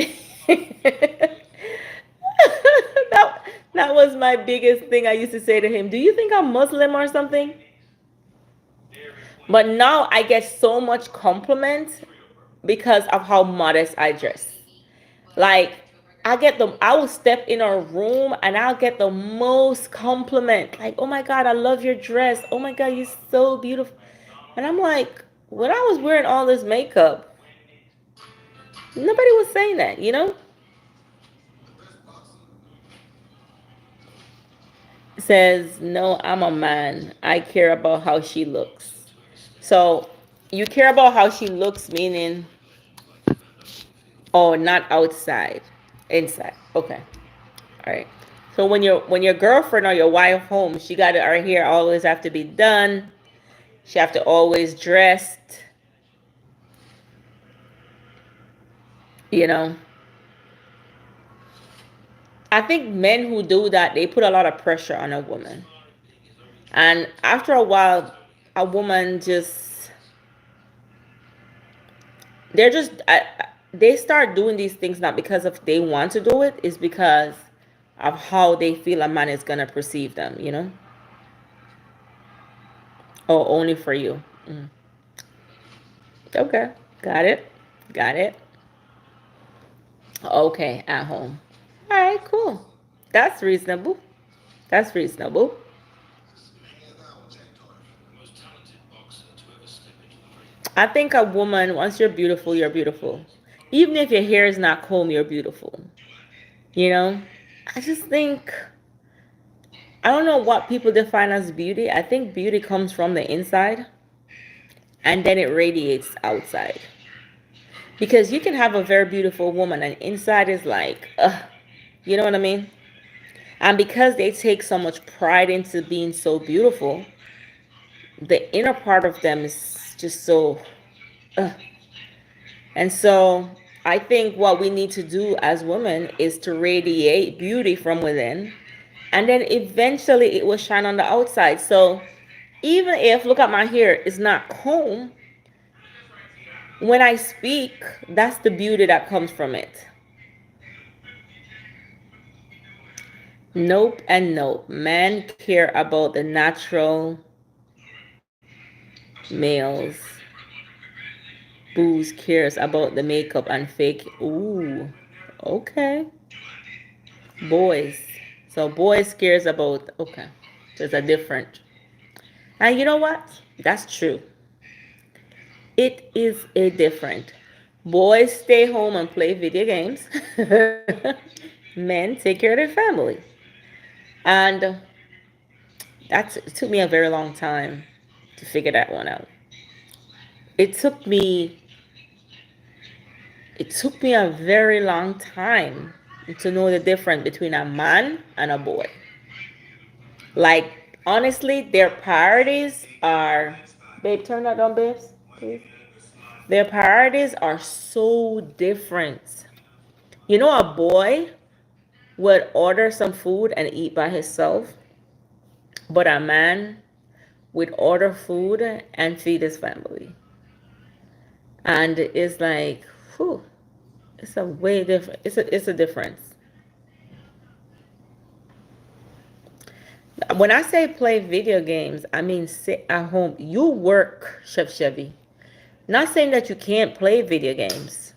that was my biggest thing I used to say to him. Do you think I'm Muslim or something? But now I get so much compliment because of how modest I dress. Like I will step in a room and I'll get the most compliment. Like, oh my God, I love your dress. Oh my God, you're so beautiful. And I'm like, when I was wearing all this makeup, nobody was saying that. Says, no, I'm a man. I care about how she looks. So you care about how she looks, meaning, oh, not outside, inside. Okay. All right. So when your girlfriend or your wife home, she got her hair always have to be done. She have to always dressed. You know. I think men who do that, they put a lot of pressure on a woman. And after a while, a woman they're just, they start doing these things not because of they want to do it, it's because of how they feel a man is going to perceive them. Oh, only for you. Okay. Got it. Got it. Okay. At home. All right. Cool. That's reasonable. That's reasonable. I think a woman, once you're beautiful, you're beautiful. Even if your hair is not combed, you're beautiful. You know? I just think, I don't know what people define as beauty. I think beauty comes from the inside and then it radiates outside. Because you can have a very beautiful woman and inside is like, ugh. You know what I mean? And because they take so much pride into being so beautiful, the inner part of them is just so. Uh. And so I think what we need to do as women is to radiate beauty from within. And then eventually it will shine on the outside. So even if, look at my hair, it's not comb, when I speak, that's the beauty that comes from it. Nope and nope. Men care about the natural males. Booze cares about the makeup and fake. Ooh, okay. Boys. So boys cares about, okay. There's a different. And you know what? That's true. It is a different. Boys stay home and play video games. Men take care of their family. And it took me a very long time to figure that one out. It took me it took me a very long time to know the difference between a man and a boy. Like honestly, their priorities are, babe, turn that on, babes, please. Their priorities are so different. You know, a boy would order some food and eat by himself, but a man would order food and feed his family. And it's like, whew, it's a way different. It's a difference. When I say play video games, I mean sit at home. You work, Chef Chevy. Not saying that you can't play video games.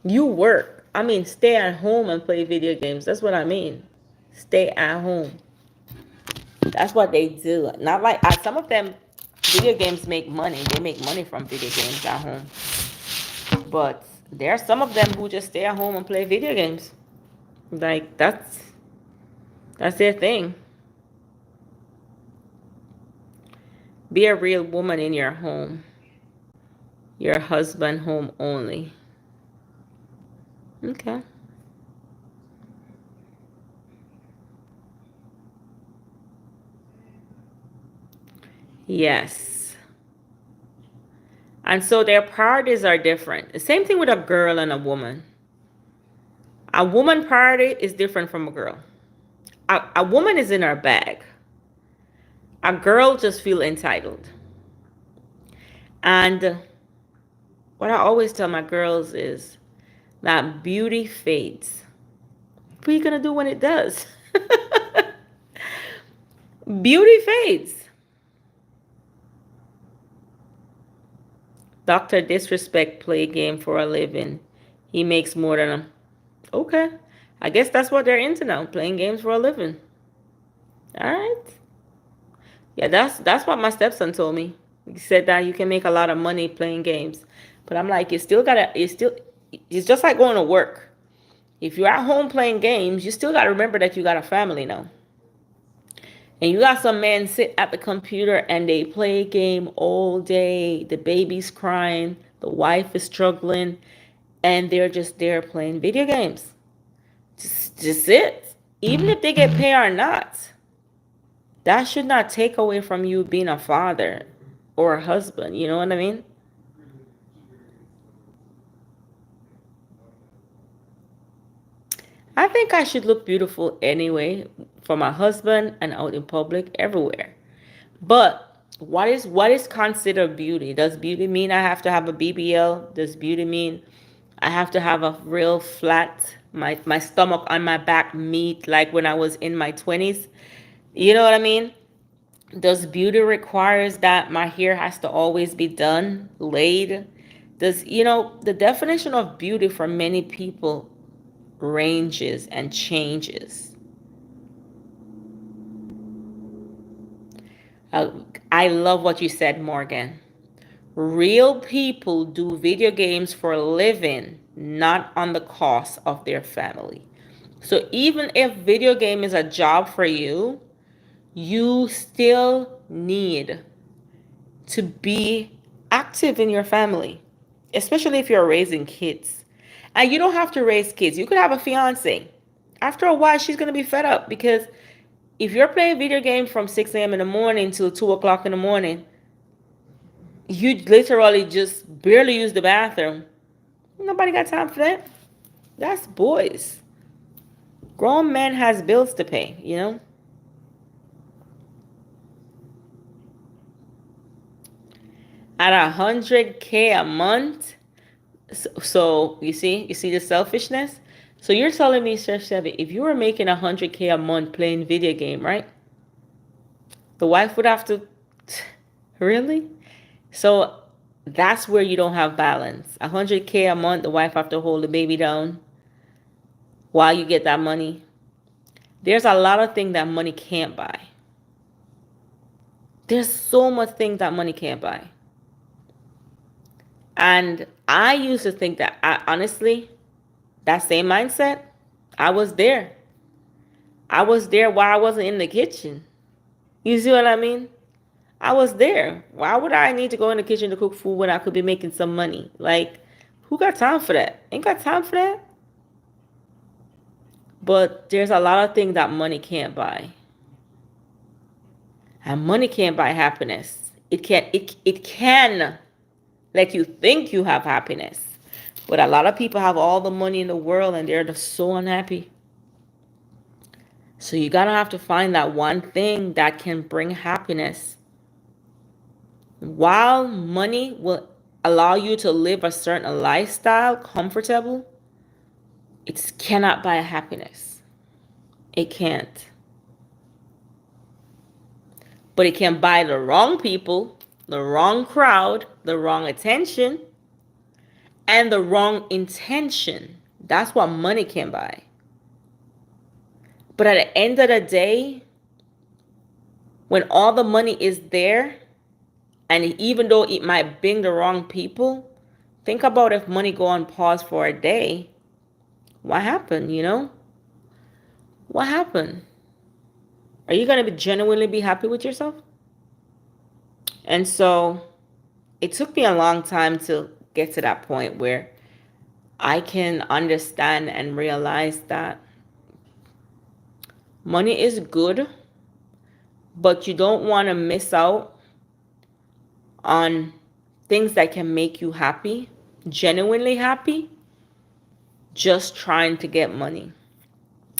You work. I mean, stay at home and play video games. That's what I mean. Stay at home. That's what they do. Not like some of them. Video games make money. They make money from video games at home. But there are some of them who just stay at home and play video games. Like that's their thing. Be a real woman in your home. Your husband home only. Okay. Yes. And so their priorities are different. The same thing with a girl and a woman. A woman priority is different from a girl. A woman is in her bag. A girl just feel entitled. And what I always tell my girls is that beauty fades. What are you gonna do when it does? Beauty fades. Dr. Disrespect play game for a living. He makes more than a. Okay. I guess that's what they're into now, playing games for a living. All right. Yeah, that's what my stepson told me. He said that you can make a lot of money playing games. But I'm like, it's just like going to work. If you're at home playing games, you still got to remember that you got a family now. And you got some men sit at the computer and they play a game all day. The baby's crying, the wife is struggling, and they're just there playing video games. Just it. Even if they get paid or not, that should not take away from you being a father or a husband. You know what I mean? I think I should look beautiful anyway for my husband and out in public everywhere. But what is considered beauty? Does beauty mean I have to have a BBL? Does beauty mean I have to have a real flat my stomach on my back meat like when I was in my 20s? You know what I mean? Does beauty requires that my hair has to always be done, laid? The definition of beauty for many people ranges and changes. Uh, I love what you said, Morgan. Real people do video games for a living, not on the cost of their family. So even if video game is a job for you, you still need to be active in your family, especially if you're raising kids. And you don't have to raise kids. You could have a fiance. After a while, she's gonna be fed up because if you're playing video games from 6 a.m. in the morning till 2 o'clock in the morning, you literally just barely use the bathroom. Nobody got time for that. That's boys. Grown man has bills to pay, you know? At 100K a month. So you see the selfishness? So you're telling me, Chef Chevy, if you were making 100K a month playing video game, right? The wife would have to, really? So that's where you don't have balance. 100K a month, the wife have to hold the baby down while you get that money. There's a lot of things that money can't buy. There's so much things that money can't buy. And I used to think that, honestly, that same mindset, I was there. I was there while I wasn't in the kitchen. You see what I mean? I was there. Why would I need to go in the kitchen to cook food when I could be making some money? Like, who got time for that? Ain't got time for that. But there's a lot of things that money can't buy. And money can't buy happiness. It can let you think you have happiness. But a lot of people have all the money in the world and they're just so unhappy. So you gotta have to find that one thing that can bring happiness. While money will allow you to live a certain lifestyle comfortable, it cannot buy happiness. It can't. But it can buy the wrong people, the wrong crowd, the wrong attention, and the wrong intention. That's what money can buy. But at the end of the day, when all the money is there, and even though it might bring the wrong people, think about if money go on pause for a day. What happened, you know? What happened? Are you going to genuinely be happy with yourself? And so it took me a long time to get to that point where I can understand and realize that money is good, but you don't want to miss out on things that can make you happy, genuinely happy, just trying to get money.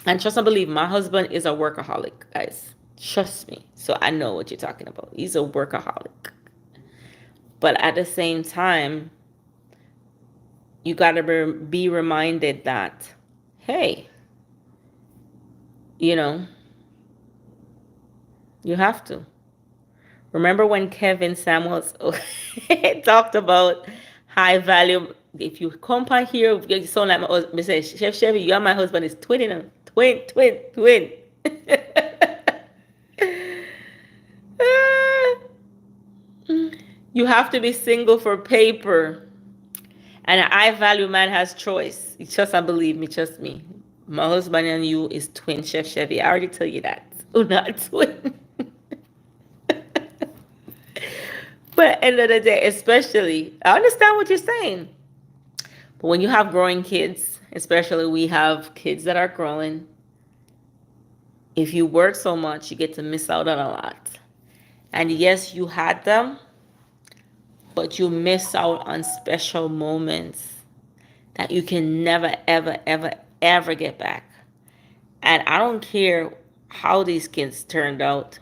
And trust and believe, my husband is a workaholic, guys. Trust me. So I know what you're talking about. He's a workaholic. But at the same time, you got to be reminded that, hey, you know, you have to. Remember when Kevin Samuels talked about high value? If you come by here, you sound like my say, Chef Chevy, you and my husband is twinning them. Twin. You have to be single for paper. And an high value man has choice. Trust and believe me, trust me. My husband and you is twin, Chef Chevy. I already tell you that. We're not twin. But at the end of the day, especially, I understand what you're saying. But when you have growing kids, especially we have kids that are growing, if you work so much, you get to miss out on a lot. And yes, you had them, but you miss out on special moments that you can never, ever, ever, ever get back. And I don't care how these kids turned out,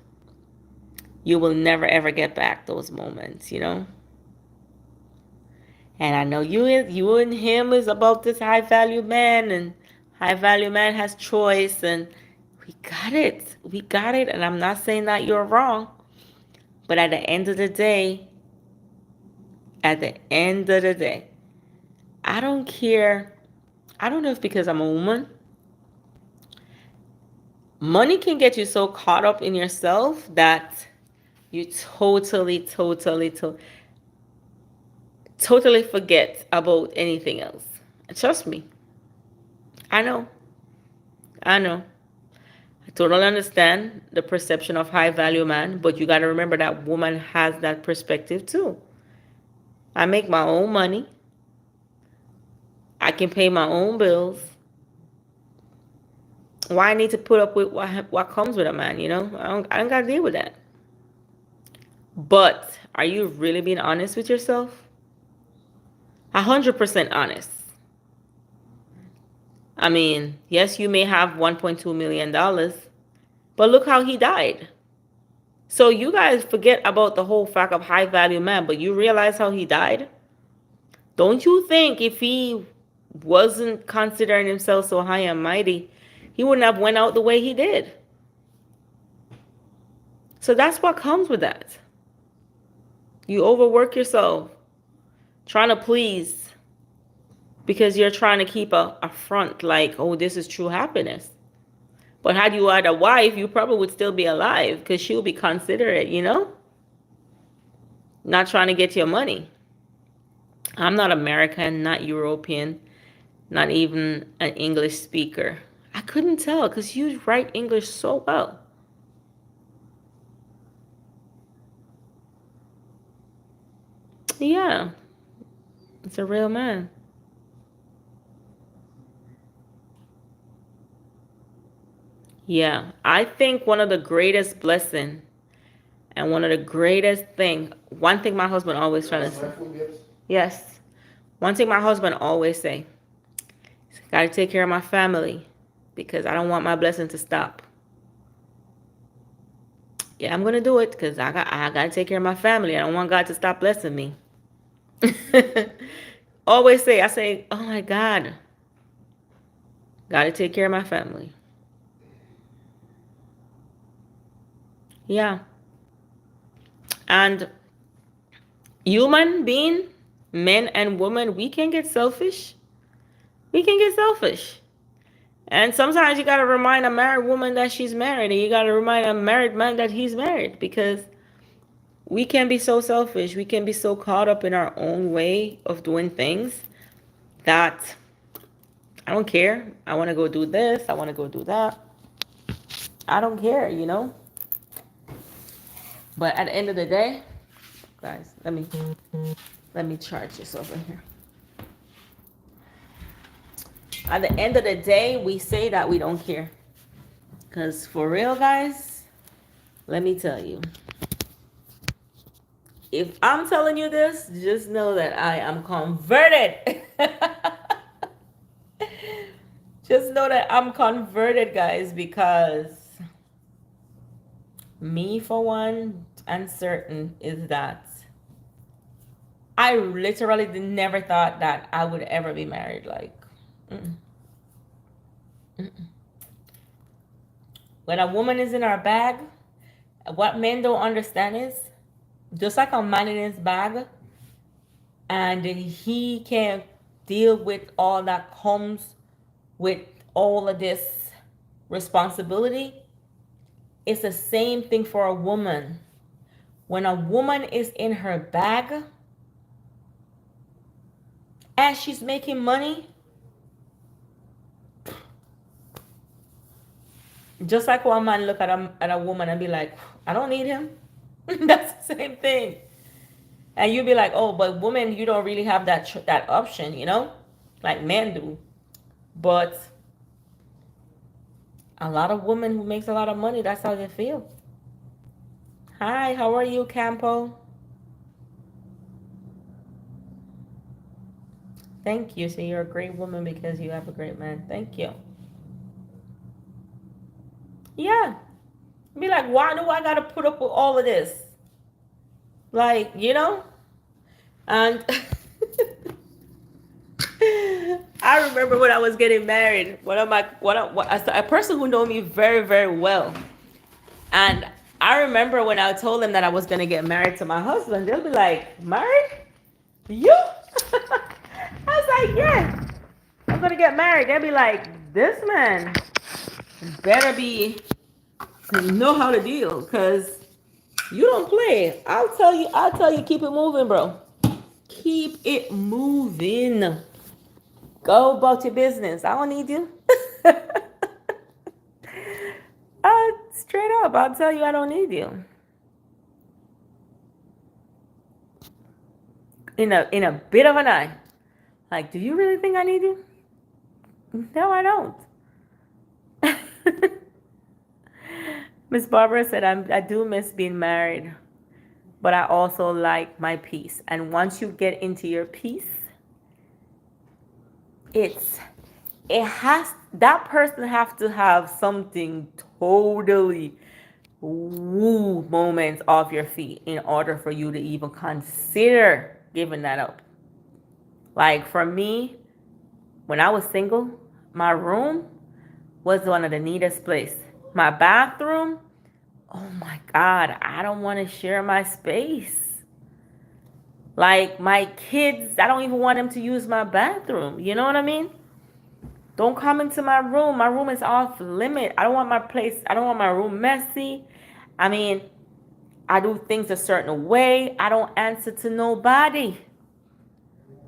you will never, ever get back those moments, you know? And I know you and him is about this high value man, and high value man has choice, and we got it. We got it. And I'm not saying that you're wrong. But at the end of the day, I don't care. I don't know if because I'm a woman, money can get you so caught up in yourself that you totally forget about anything else. Trust me. I know. I totally understand the perception of high value man, but you got to remember that woman has that perspective too. I make my own money. I can pay my own bills. Why I need to put up with what comes with a man, you know? I don't gotta deal with that. But are you really being honest with yourself? 100% honest. I mean, yes, you may have $1.2 million, but look how he died. So you guys forget about the whole fact of high value man, but you realize how he died? Don't you think if he wasn't considering himself so high and mighty, he wouldn't have went out the way he did? So that's what comes with that. You overwork yourself trying to please because you're trying to keep a front like, oh, this is true happiness. But had you had a wife, you probably would still be alive because she'll be considerate, you know? Not trying to get your money. I'm not American, not European, not even an English speaker. I couldn't tell because you write English so well. Yeah, it's a real man. Yeah, I think one of the greatest blessing and one of the greatest thing, one thing my husband always trying to say. Yes. One thing my husband always say, gotta take care of my family because I don't want my blessing to stop. Yeah, I'm gonna do it because I gotta take care of my family. I don't want God to stop blessing me. Always say, I say, oh my God, gotta take care of my family. Yeah. And human being, men and women, we can get selfish. We can get selfish. And sometimes you gotta remind a married woman that she's married, and you gotta remind a married man that he's married because we can be so selfish. We can be so caught up in our own way of doing things that I don't care. I wanna go do this, I wanna go do that. I don't care, you know? But at the end of the day, guys, let me charge this over here. At the end of the day, we say that we don't care. Because for real, guys, let me tell you. If I'm telling you this, just know that I am converted. Just know that I'm converted, guys, because me, for one, and certain is that I literally never thought that I would ever be married. Like, mm-mm, mm-mm. When a woman is in our bag, what men don't understand is just like a man in his bag, and he can't deal with all that comes with all of this responsibility. It's the same thing for a woman. When a woman is in her bag and she's making money, just like one man look at a woman and be like, I don't need him. That's the same thing. And you be like, oh, but women, you don't really have that option, you know, like men do. But a lot of women who makes a lot of money, that's how they feel. Hi, how are you, Campo? Thank you. So you're a great woman because you have a great man. Thank you. Yeah. Be like, why do I gotta put up with all of this? Like, you know? And I remember when I was getting married, a person who know me very, very well. And I remember when I told them that I was gonna get married to my husband, they'll be like, married? You? I was like, yeah, I'm gonna get married. They'll be like, this man better be know how to deal, cause you don't play. I'll tell you, keep it moving, bro. Keep it moving. Go about your business. I don't need you. Straight up, I'll tell you I don't need you. In a bit of an eye. Like, do you really think I need you? No, I don't. Miss Barbara said, I do miss being married, but I also like my peace. And once you get into your peace, it's it has that person have to have something totally woo moments off your feet in order for you to even consider giving that up. Like for me, when I was single, my room was one of the neatest place. My bathroom, oh my God, I don't want to share my space. Like my kids, I don't even want them to use my bathroom. You know what I mean? Don't come into my room. My room is off limit. I don't want my place, I don't want my room messy. I mean, I do things a certain way. I don't answer to nobody.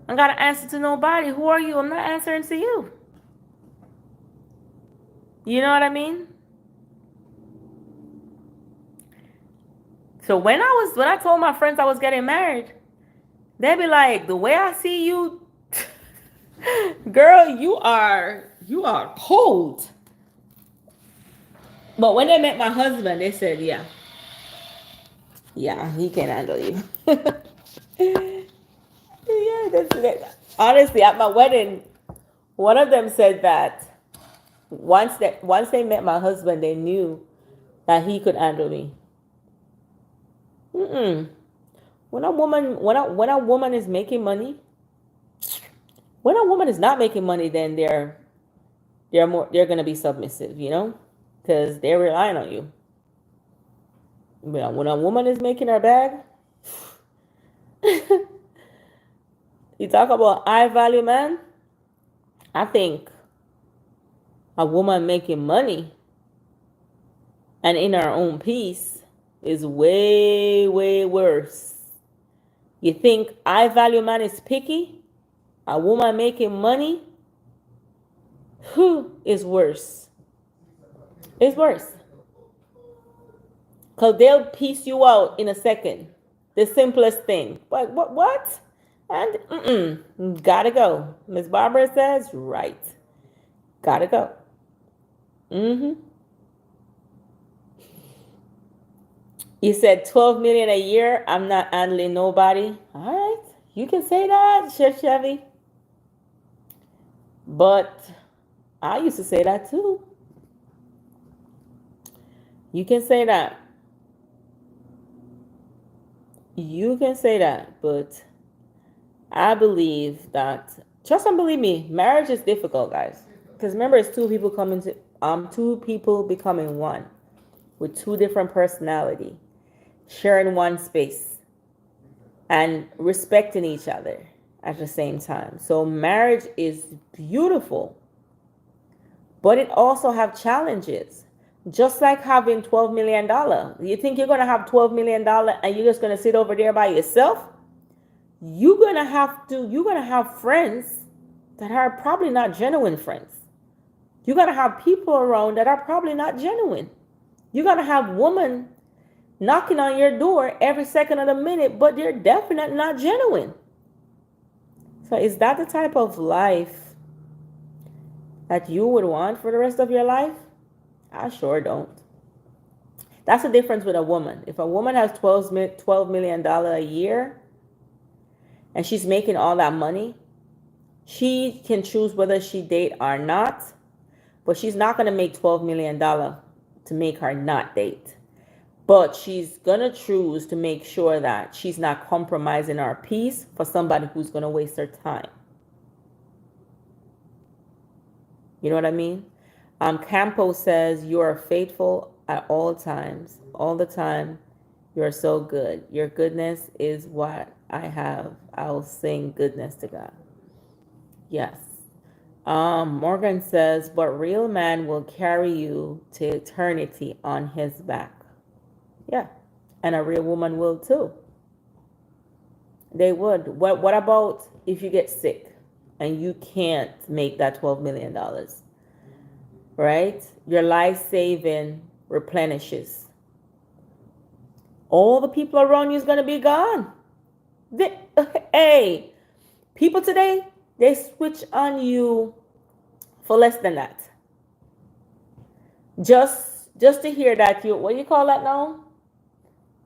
I gotta answer to nobody. Who are you? I'm not answering to you. You know what I mean? So when I told my friends I was getting married, they'd be like, the way I see you, girl, you are cold. But when they met my husband, they said, yeah, he can handle you. Yeah, that's it. Honestly, at my wedding, one of them said that once they met my husband, they knew that he could handle me. Mm-mm. When a woman is making money, when a woman is not making money, then they're gonna be submissive, because they're relying on you. But when a woman is making her bag, you talk about high value man. I think a woman making money and in her own peace is way, way worse. You think high value man is picky? A woman making money, who is worse? It's worse. Because they'll piece you out in a second. The simplest thing. But what? And gotta go. Miss Barbara says, right. Gotta go. You said 12 million a year. I'm not handling nobody. All right. You can say that, Chef Chevy. But I used to say that too. You can say that. You can say that, but I believe that, trust and believe me, marriage is difficult, guys. Because remember, it's two people becoming one with two different personality, sharing one space and respecting each other at the same time. So marriage is beautiful, but it also have challenges. Just like having $12 million. You think you're going to have $12 million and you're just going to sit over there by yourself? You're going to have friends that are probably not genuine friends. You're going to have people around that are probably not genuine. You're going to have women knocking on your door every second of the minute, but they're definitely not genuine. So is that the type of life that you would want for the rest of your life? I sure don't. That's the difference with a woman. If a woman has $12 million a year and she's making all that money, she can choose whether she date or not, but she's not going to make $12 million to make her not date. But she's going to choose to make sure that she's not compromising her peace for somebody who's going to waste her time. You know what I mean? Campo says, you are faithful at all times, all the time. You're so good. Your goodness is what I have. I'll sing goodness to God. Yes. Morgan says, but real man will carry you to eternity on his back. Yeah. And a real woman will too. They would. What about if you get sick and you can't make that $12 million? Right? Your life saving replenishes. All the people around you is going to be gone. Hey, people today, they switch on you for less than that. Just to hear that you, what do you call that now?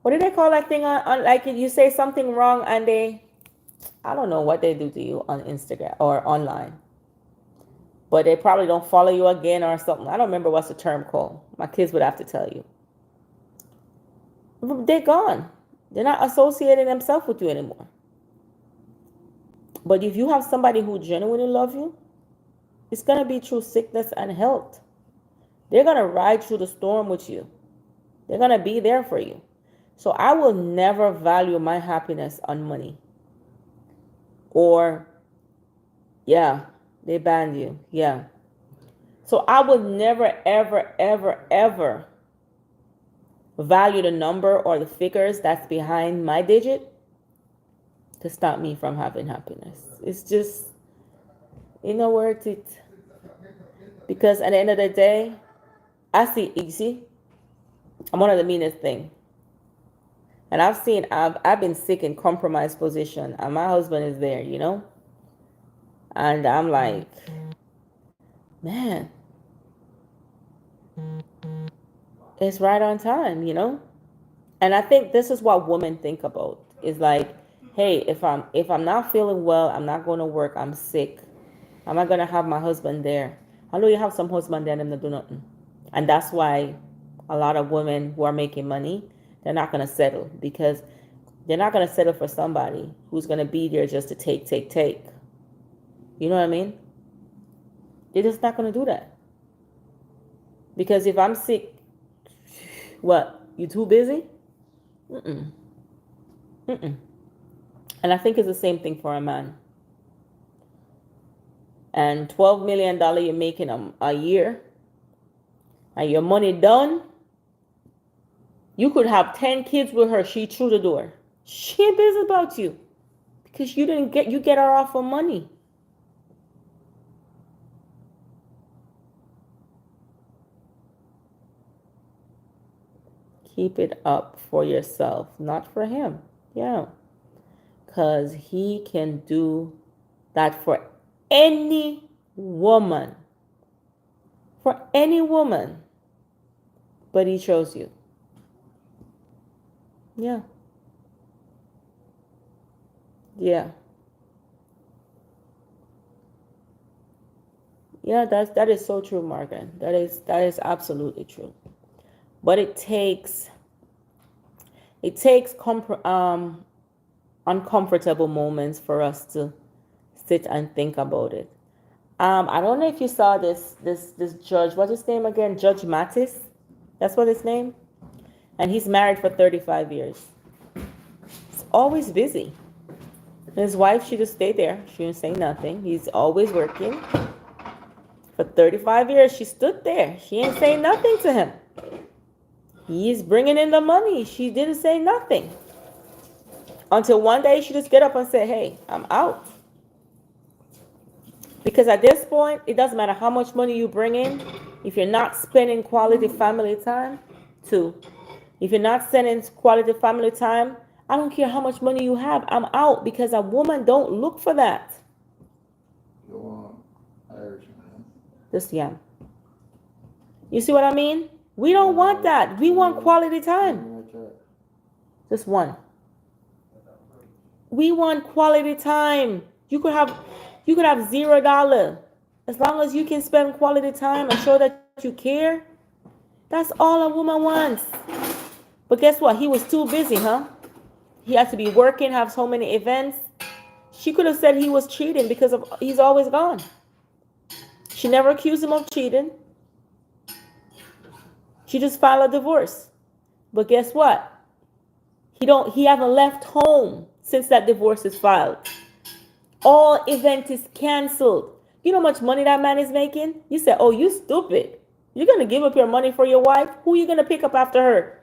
What do they call that thing on like you say something wrong and they, I don't know what they do to you on Instagram or online, but they probably don't follow you again or something. I don't remember what's the term called. My kids would have to tell you. They're gone. They're not associating themselves with you anymore. But if you have somebody who genuinely loves you, it's gonna be through sickness and health. They're gonna ride through the storm with you. They're gonna be there for you. So I will never value my happiness on money. Or, yeah, they banned you. Yeah. So I would never, ever, ever, ever value the number or the figures that's behind my digit to stop me from having happiness. It's just, worth it. Because at the end of the day, you see, I'm one of the meanest thing. And I've been sick in compromised position and my husband is there, And I'm like, man, it's right on time. And I think this is what women think about. Is like, hey, if I'm not feeling well, I'm not going to work, I'm sick. I'm not going to have my husband there. I know you have some husband there and they do nothing. And that's why a lot of women who are making money, they're not going to settle because they're not going to settle for somebody who's going to be there just to take, take, take. You know what I mean? They're just not going to do that. Because if I'm sick, what? You too busy? Mm-mm. Mm-mm. And I think it's the same thing for a man. And $12 million you're making a year, and your money done, you could have 10 kids with her. She through the door. She ain't busy about you because you get her off of money. Keep it up for yourself, not for him. Yeah. Because he can do that for any woman. For any woman. But he chose you. Yeah. Yeah. Yeah, that is so true, Margaret. That is absolutely true. But it takes uncomfortable moments for us to sit and think about it. I don't know if you saw this judge. What's his name again? Judge Mattis. That's what his name. And he's married for 35 years. He's always busy. His wife, she just stayed there. She didn't say nothing. He's always working. For 35 years, she stood there. She didn't say nothing to him. He's bringing in the money. She didn't say nothing. Until one day she just get up and say, hey, I'm out. Because at this point, it doesn't matter how much money you bring in. If you're not spending quality family time, if you're not spending quality family time, I don't care how much money you have, I'm out. Because a woman don't look for that. This yam. You see what I mean? We don't want that. We want quality time. Just one. We want quality time. You could have $0. As long as you can spend quality time and show that you care, that's all a woman wants. But guess what? He was too busy, huh? He had to be working, have so many events. She could have said he was cheating because he's always gone. She never accused him of cheating. She just filed a divorce. But guess what? He haven't left home since that divorce is filed. All event is canceled. You know how much money that man is making? You say, oh, you stupid. You're going to give up your money for your wife? Who are you going to pick up after her?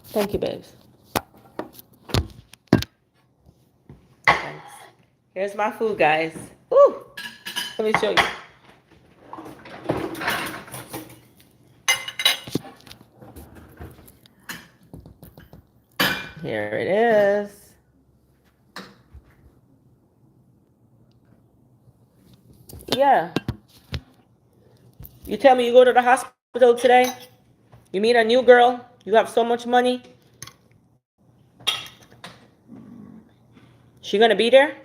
Thank you, babes. Thanks. Here's my food, guys. Ooh, let me show you. Here it is. Yeah. You tell me you go to the hospital today, you meet a new girl, you have so much money, she gonna be there?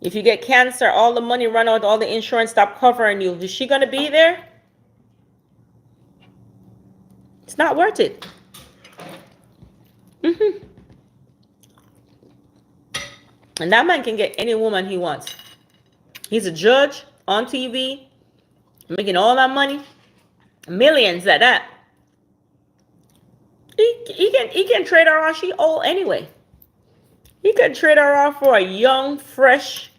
If you get cancer, all the money run out, all the insurance stop covering you, is she gonna be there? It's not worth it. hmm And that man can get any woman he wants. He's a judge on TV, making all that money, millions at that. He can trade her off. She old anyway. He could trade her off for a young, fresh,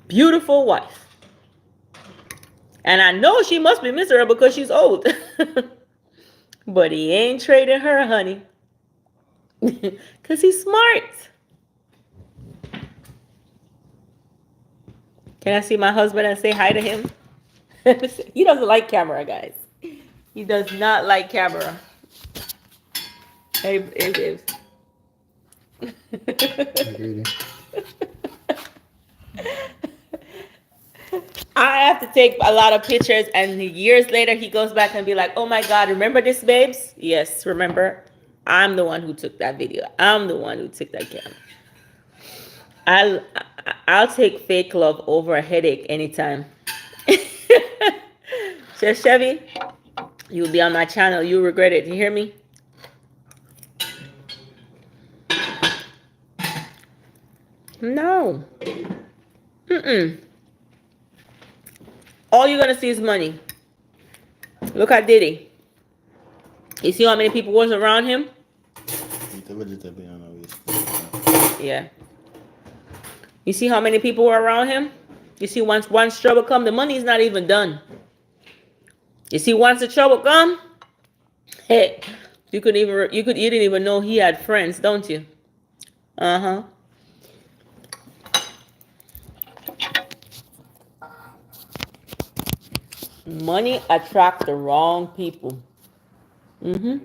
beautiful wife. And I know she must be miserable because she's old. But he ain't trading her, honey. Because he's smart. Can I see my husband and say hi to him? He doesn't like camera, guys. He does not like camera. Hey, babes. I have to take a lot of pictures, and years later he goes back and be like, oh my God, remember this, babes? Yes, remember. I'm the one who took that video. I'm the one who took that camera. I'll take fake love over a headache anytime. So Chevy, you'll be on my channel. You'll regret it. You hear me? No. Mm-mm. All you're gonna see is money. Look at Diddy. You see how many people was around him? Yeah. You see how many people were around him? You see, once trouble come, the money is not even done. You see, once the trouble come, hey, you didn't even know he had friends, don't you? Uh-huh. Money attract the wrong people. I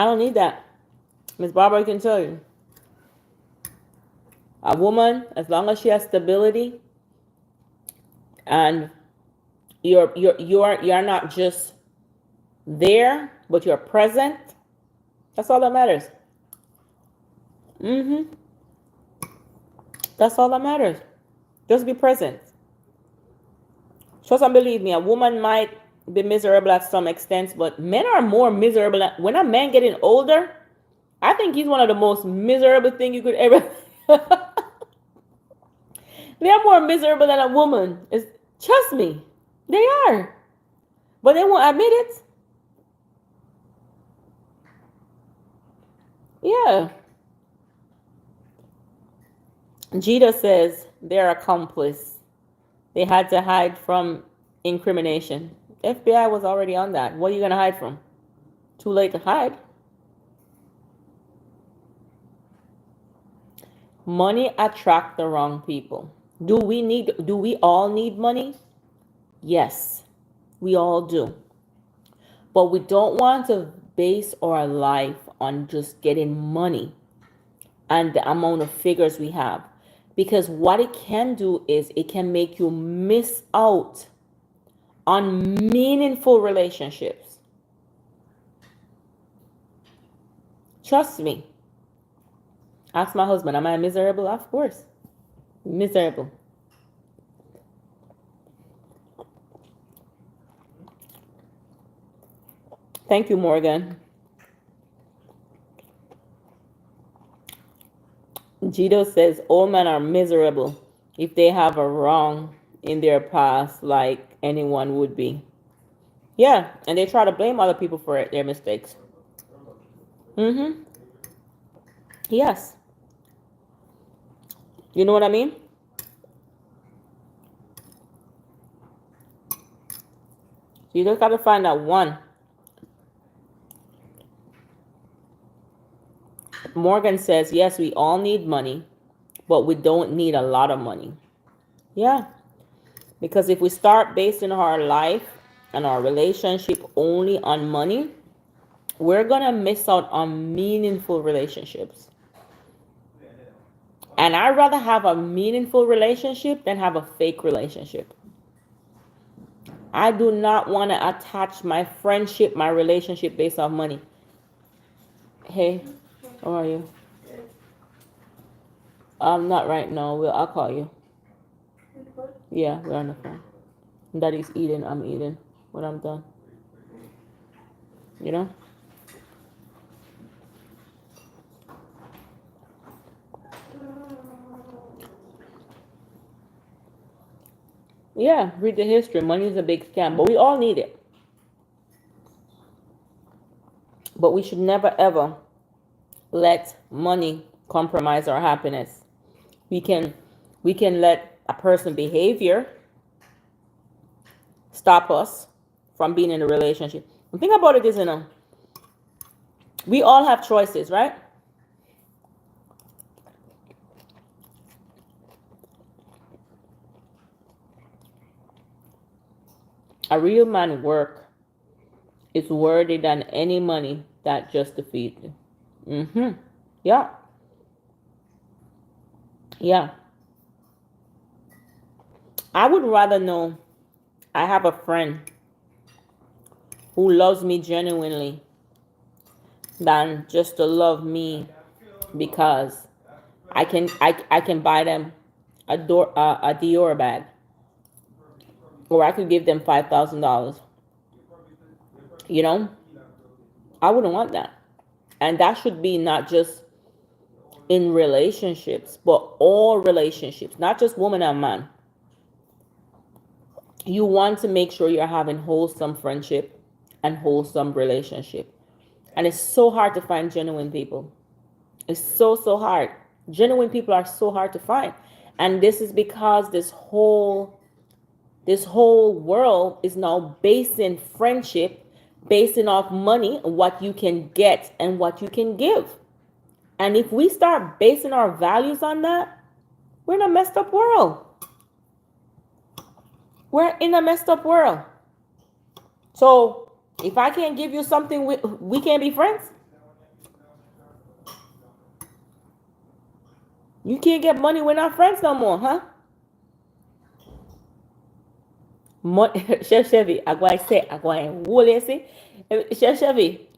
don't need that. Miss Barbara can tell you. A woman, as long as she has stability, and you're not just there, but you're present. That's all that matters. That's all that matters. Just be present. Trust and believe me, a woman might be miserable at some extent, but men are more miserable. When a man getting older, I think he's one of the most miserable thing you could ever. They're more miserable than a woman. Trust me, they are, but they won't admit it. Yeah. Jita says they're accomplice. They had to hide from incrimination. FBI was already on that. What are you gonna hide from? Too late to hide. Money attract the wrong people. Do we all need money? Yes, we all do. But we don't want to base our life on just getting money and the amount of figures we have. Because what it can do is it can make you miss out on meaningful relationships. Trust me. Ask my husband, am I miserable? Of course. Miserable. Thank you, Morgan. Jito says old men are miserable if they have a wrong in their past, like anyone would be. Yeah, and they try to blame other people for their mistakes. Yes. You know what I mean? You just got to find that one. Morgan says, yes, we all need money, but we don't need a lot of money. Yeah. Because if we start basing our life and our relationship only on money, we're going to miss out on meaningful relationships. And I'd rather have a meaningful relationship than have a fake relationship. I do not want to attach my friendship, my relationship based on money. Hey, how are you? Not right now. I'll call you. Yeah, we're on the phone. Daddy's eating. I'm eating when I'm done. You know? Yeah, read the history. Money is a big scam, but we all need it. But we should never ever let money compromise our happiness. We can let a person behavior stop us from being in a relationship. And think about it is, we all have choices, right? A real man work is worthy than any money that just defeats you. Yeah. Yeah. I would rather know I have a friend who loves me genuinely than just to love me because I can buy them a Dior bag, or I could give them $5,000. You know, I wouldn't want that, and that should be not just in relationships, but all relationships, not just woman and man. You want to make sure you're having wholesome friendship and wholesome relationship, and it's so hard to find genuine people. It's so hard. Genuine people are so hard to find. And this is because this whole world is now basing friendship basing off money, what you can get and what you can give. And if we start basing our values on that, we're in a messed up world. We're in a messed up world. So if I can't give you something, we can't be friends. You can't get money, we're not friends no more, huh? Chef Chevy, I go and say, I go and hold it, see? Chef Chevy,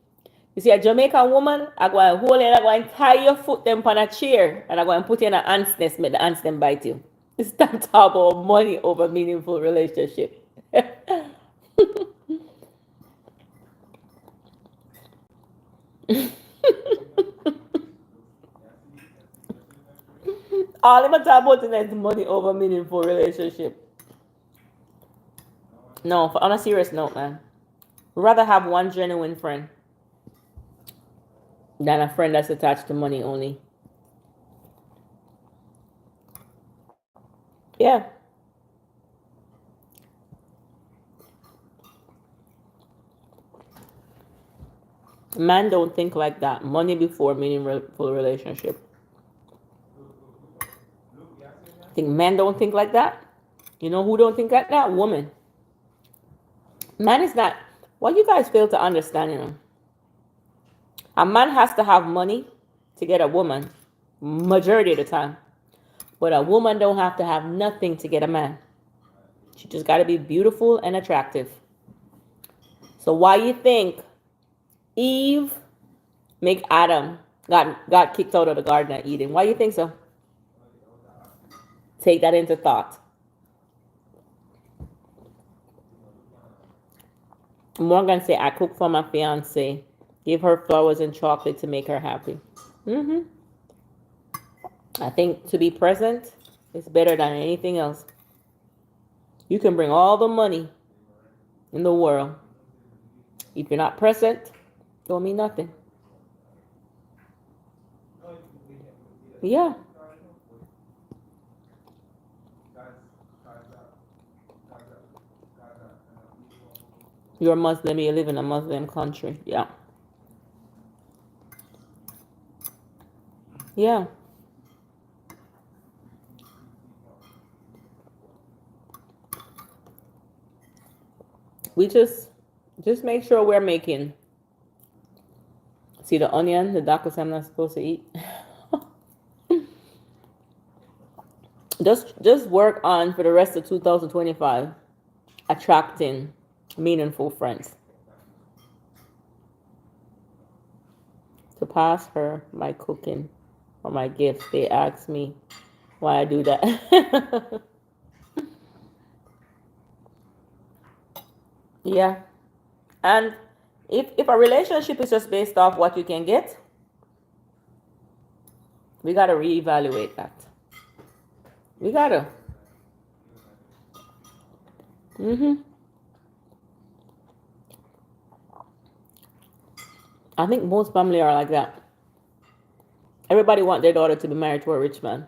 you see a Jamaican woman, I go and hold it, I go and tie your foot them on a chair, and I go and put you in an ant's nest, make the ants them bite you. Stop talking about money over meaningful relationship. All I'm talking about is money over meaningful relationship. No, on a serious note, man. Rather have one genuine friend than a friend that's attached to money only. Yeah. Man don't think like that. Money before meaningful relationship. I think men don't think like that. You know who don't think like that? Woman. Man is not. What you guys fail to understand, a man has to have money to get a woman, majority of the time. But a woman don't have to have nothing to get a man. She just got to be beautiful and attractive. So why you think Eve make Adam got kicked out of the Garden of Eden? Why you think so? Take that into thought. Morgan say, I cook for my fiance. Give her flowers and chocolate to make her happy. I think to be present is better than anything else. You can bring all the money in the world. If you're not present, don't mean nothing. Yeah. You're Muslim, you live in a Muslim country. Yeah. Yeah. We just make sure we're making. See the onion, the doctor said I'm not supposed to eat. Just work on for the rest of 2025 attracting meaningful friends. To pass her my cooking or my gifts, they ask me why I do that. Yeah. And if a relationship is just based off what you can get, we gotta reevaluate that. We gotta. hmm I think most family are like that. Everybody want their daughter to be married to a rich man.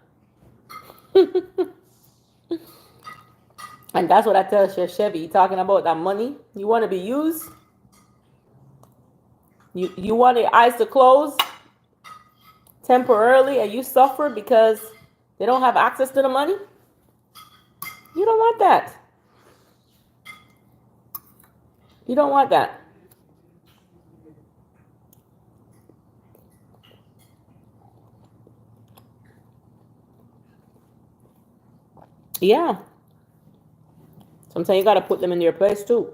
And that's what I tell Chevy. Talking about that money, you want to be used. You want your eyes to close temporarily, and you suffer because they don't have access to the money. You don't want that. You don't want that. Yeah. Sometimes you got to put them in their place too.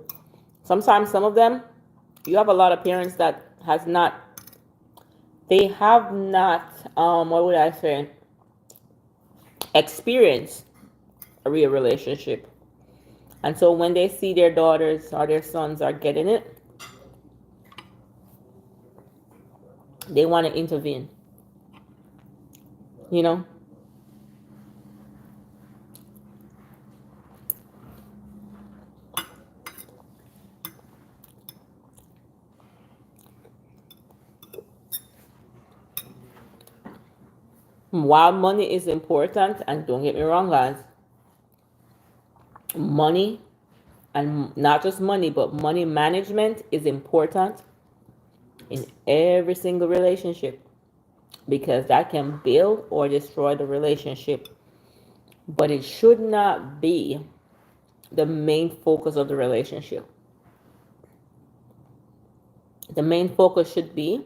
Sometimes some of them, you have a lot of parents that has not, they have not, what would I say, experienced a real relationship. And so when they see their daughters or their sons are getting it, they want to intervene. You know? While money is important, and don't get me wrong, guys, money, and not just money, but money management is important in every single relationship because that can build or destroy the relationship. But it should not be the main focus of the relationship. The main focus should be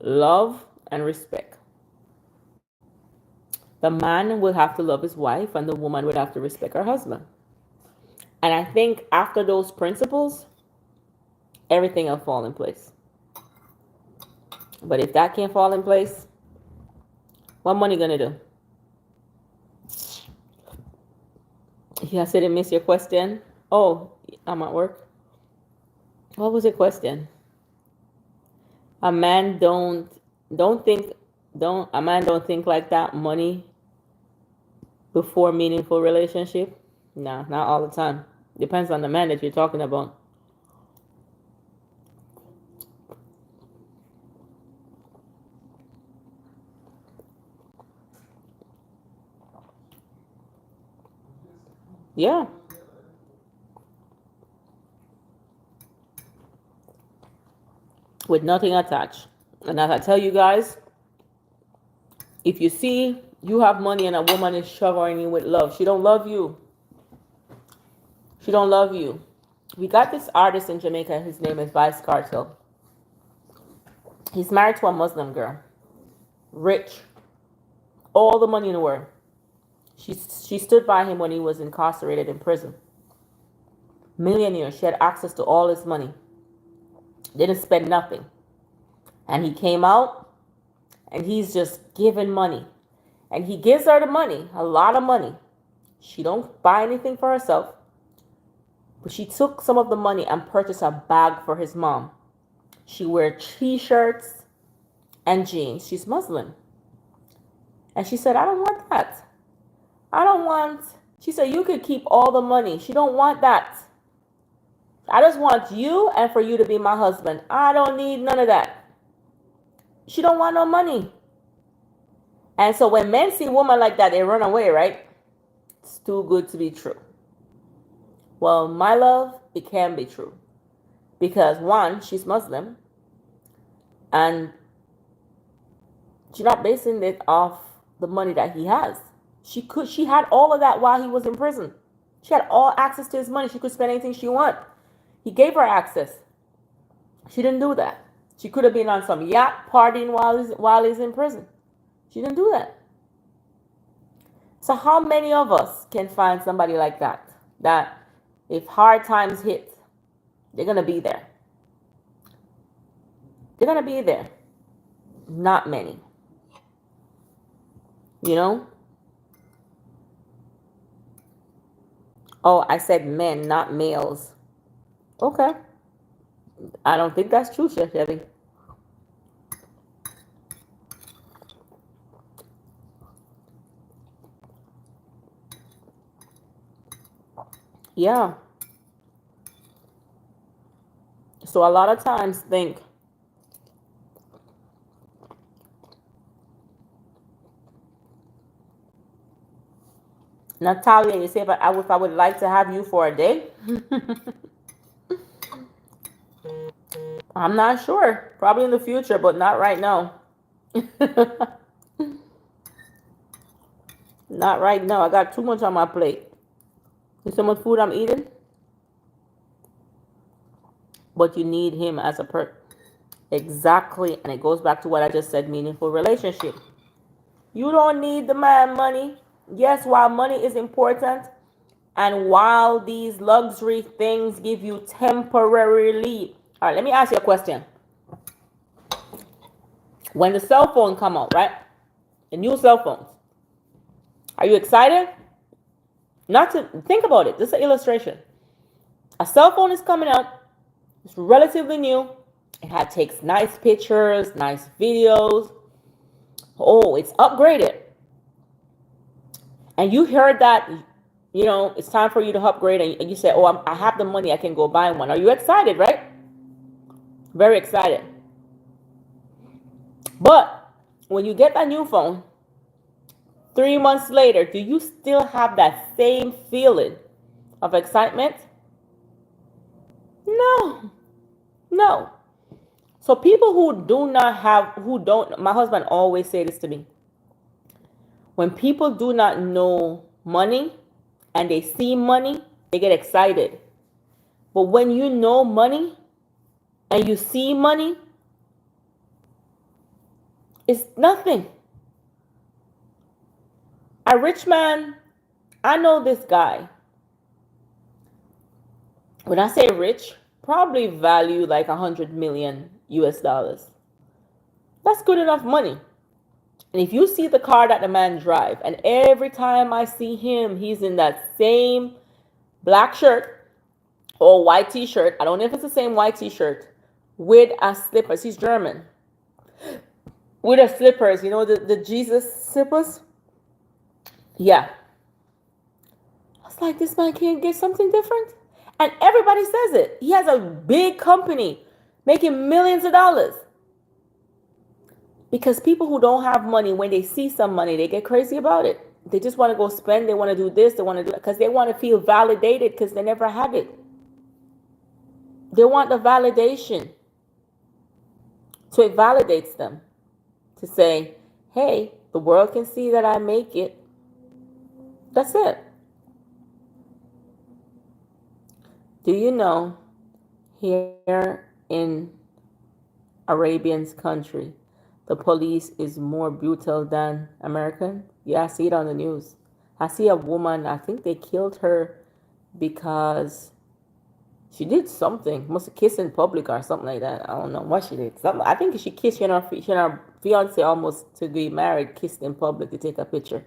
love and respect. The man will have to love his wife, and the woman would have to respect her husband. And I think after those principles, everything will fall in place. But if that can't fall in place, what money gonna do? Yes, I didn't miss your question. Oh, I'm at work. What was your question? A man don't think don't a man don't think like that. Money before meaningful relationship? No, not all the time. Depends on the man that you're talking about. Yeah. With nothing attached. And as I tell you guys, if you see you have money and a woman is showering you with love, she don't love you. She don't love you. We got this artist in Jamaica. His name is Vice Cartel. He's married to a Muslim girl. Rich. All the money in the world. She stood by him when he was incarcerated in prison. Millionaire. She had access to all his money. Didn't spend nothing. And he came out and he's just giving money. And he gives her the money, a lot of money. She don't buy anything for herself. But she took some of the money and purchased a bag for his mom. She wears t-shirts and jeans. She's Muslim. And she said, I don't want that. I don't want, she said, you could keep all the money. She don't want that. I just want you and for you to be my husband. I don't need none of that. She don't want no money. And so when men see a woman like that, they run away, right? It's too good to be true. Well, my love, it can be true. Because one, she's Muslim. And she's not basing it off the money that he has. She had all of that while he was in prison. She had all access to his money. She could spend anything she wanted. He gave her access. She didn't do that. She could have been on some yacht partying while he's in prison. She didn't do that. So how many of us can find somebody like that? That if hard times hit, they're gonna be there. They're gonna be there. Not many. You know? Oh, I said men, not males. Okay. I don't think that's true, Chef Chevy. Yeah. So a lot of times think, Natalia, you say, but if I would like to have you for a day, I'm not sure. Probably in the future, but not right now. Not right now. I got too much on my plate. There's so much food I'm eating, but you need him as a Exactly. And it goes back to what I just said, meaningful relationship. You don't need the man money. Yes, while money is important, and while these luxury things give you temporary relief. All right, let me ask you a question. When the cell phone come out, right? The new cell phones. Are you excited? Not to think about it. This is an illustration. A cell phone is coming out. It's relatively new. Takes nice pictures, nice videos. Oh, it's upgraded. And you heard that, it's time for you to upgrade, and you say, oh, I have the money, I can go buy one. Are you excited, right? Very excited. But when you get that new phone, 3 months later, do you still have that same feeling of excitement? No. No. So people my husband always say this to me. When people do not know money and they see money, they get excited. But when you know money and you see money, it's nothing. A rich man, I know this guy. When I say rich, probably value like 100 million US dollars. That's good enough money. And if you see the car that the man drives, and every time I see him, he's in that same black shirt or white t-shirt. I don't know if it's the same white t-shirt with a slippers. He's German. With a slippers, the Jesus slippers? Yeah. I was like, this man can't get something different? And everybody says it. He has a big company making millions of dollars. Because people who don't have money, when they see some money, they get crazy about it. They just want to go spend. They want to do this. They want to do it because they want to feel validated because they never had it. They want the validation. So it validates them to say, hey, the world can see that I make it. That's it. Do you know here in Arabian's country, the police is more brutal than American? Yeah, I see it on the news. I see a woman, I think they killed her because she did something. Must have kissed in public or something like that. I don't know what she did. I think she kissed her fiance almost to be married, kissed in public to take a picture.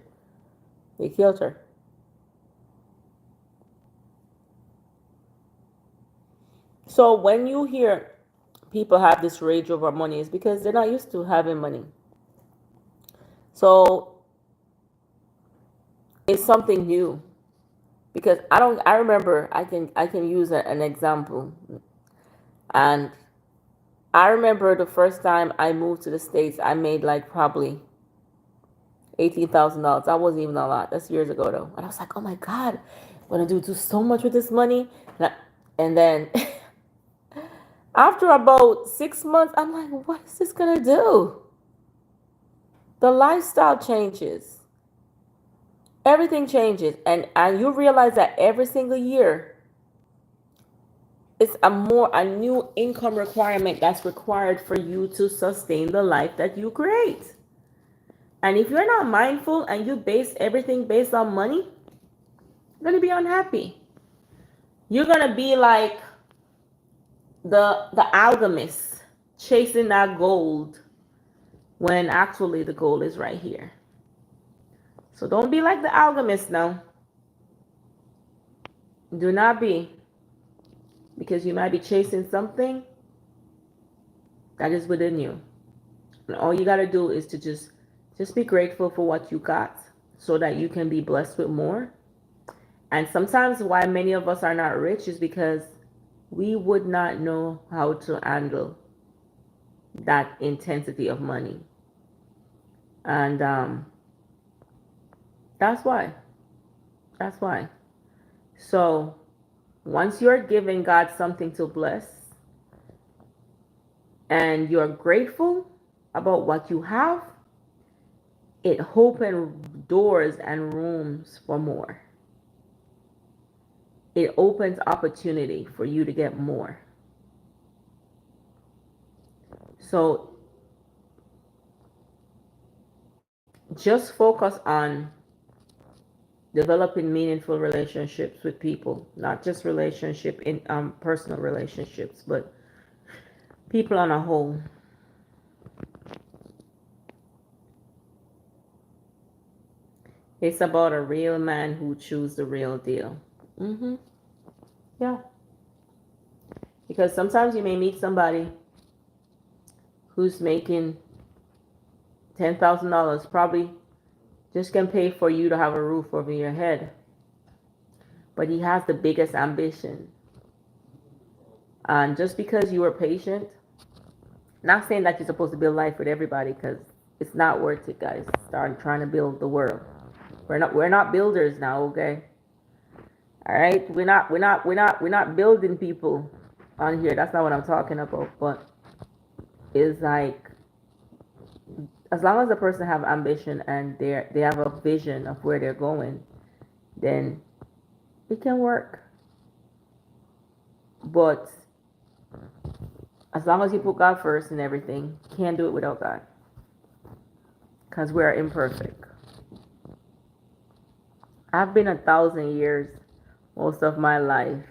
They killed her. So when you hear people have this rage over money, it's because they're not used to having money. So it's something new. Because I remember, I can use an example. And I remember the first time I moved to the States, I made like probably $18,000. That wasn't even a lot. That's years ago though. And I was like, oh my God, I'm gonna do so much with this money. And then after about 6 months, I'm like, what is this gonna do? The lifestyle changes. Everything changes. And you realize that every single year, it's a new income requirement that's required for you to sustain the life that you create. And if you're not mindful and you base everything based on money, you're going to be unhappy. You're going to be like the alchemist chasing that gold when actually the gold is right here. So don't be like the alchemist now. Do not be, because you might be chasing something that is within you. And all you got to do is to just be grateful for what you got so that you can be blessed with more. And sometimes why many of us are not rich is because we would not know how to handle that intensity of money. And that's why. That's why. So once you're giving God something to bless and you're grateful about what you have, it opens doors and rooms for more. It opens opportunity for you to get more. So just focus on developing meaningful relationships with people, not just relationship in personal relationships, but people on a whole. It's about a real man who chooses the real deal. Yeah. Because sometimes you may meet somebody who's making $10,000, probably just can pay for you to have a roof over your head. But he has the biggest ambition. And just because you were patient, not saying that you're supposed to build life with everybody, because it's not worth it, guys. Start trying to build the world. We're not builders now, okay? All right? We're not building people on here. That's not what I'm talking about. But it's like, as long as the person have ambition and they have a vision of where they're going, then it can work. But as long as you put God first in everything, can't do it without God. Because we are imperfect. I've been 1,000 years most of my life,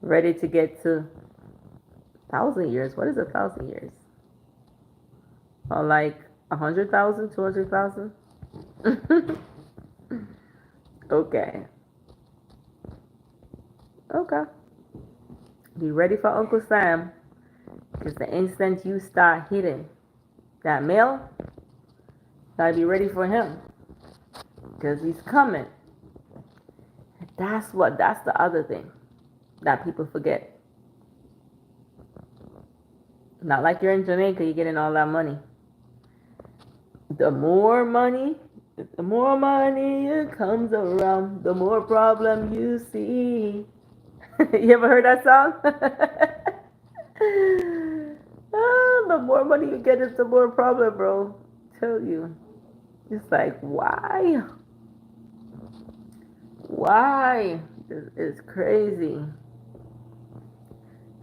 ready to get to 1,000 years. What is 1,000 years? Or like 100,000, 200,000? Okay. Okay. Be ready for Uncle Sam. Because the instant you start hitting that mail, gotta be ready for him. Because he's coming. That's the other thing that people forget. Not like you're in Jamaica, you're getting all that money. The more money it comes around, the more problem you see. You ever heard that song? The more money you get, it's the more problem, bro. Tell you. It's like, why? Why? It's crazy.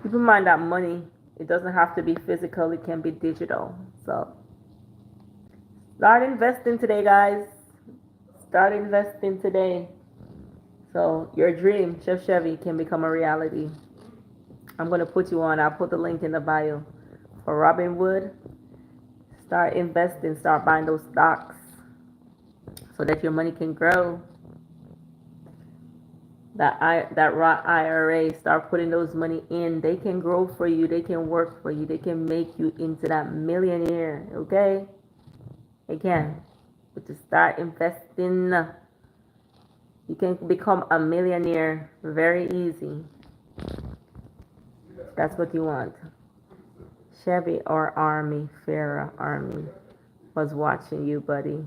Keep in mind that money, it doesn't have to be physical, it can be digital. So start investing today, guys. Start investing today. So your dream, Chef Chevy, can become a reality. I'm going to put you on. I'll put the link in the bio for Robinwood. Start investing. Start buying those stocks so that your money can grow. That Roth IRA, start putting those money in. They can grow for you. They can work for you. They can make you into that millionaire. Okay? They can. But to start investing, you can become a millionaire very easy. That's what you want. Chevy or Army, Farrah Army was watching you, buddy.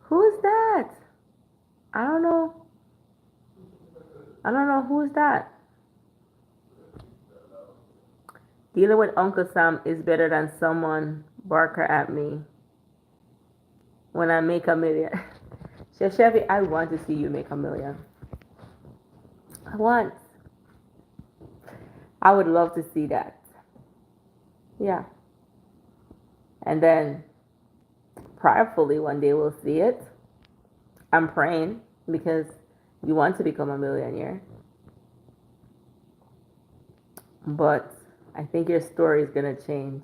Who is that? I don't know. I don't know who is that. Dealing with Uncle Sam is better than someone barker at me when I make a million. Chevy, I want to see you make a million. I would love to see that. Yeah. And then prayerfully one day we'll see it. I'm praying because you want to become a millionaire. But I think your story is going to change.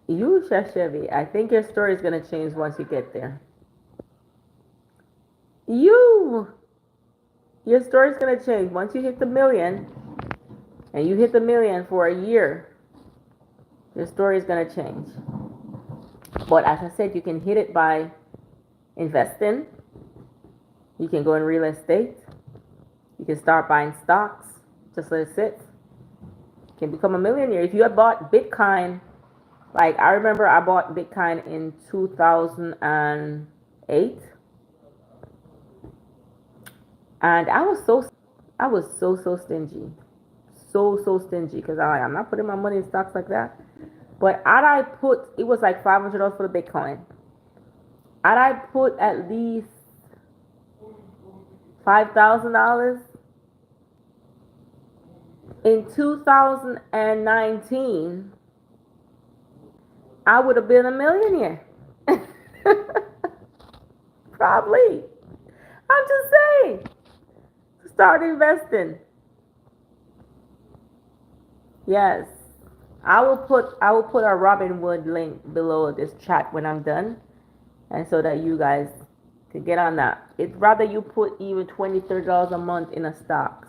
You, Shashevi, I think your story is going to change once you get there. You, your story is going to change once you hit the million, and you hit the million for a year. Your story is going to change. But as I said, you can hit it by investing. You can go in real estate. You can start buying stocks. Just let it sit. You can become a millionaire. If you had bought Bitcoin, like I remember I bought Bitcoin in 2008. And I was so stingy. So stingy because I'm not putting my money in stocks like that. But had I put, it was like $500 for the Bitcoin. Had I put at least $5,000 in 2019, I would have been a millionaire. Probably. I'm just saying. Start investing. Yes. I will put a Robinhood link below this chat when I'm done, and so that you guys can get on that. It's rather you put even $20, $30 a month in a stocks.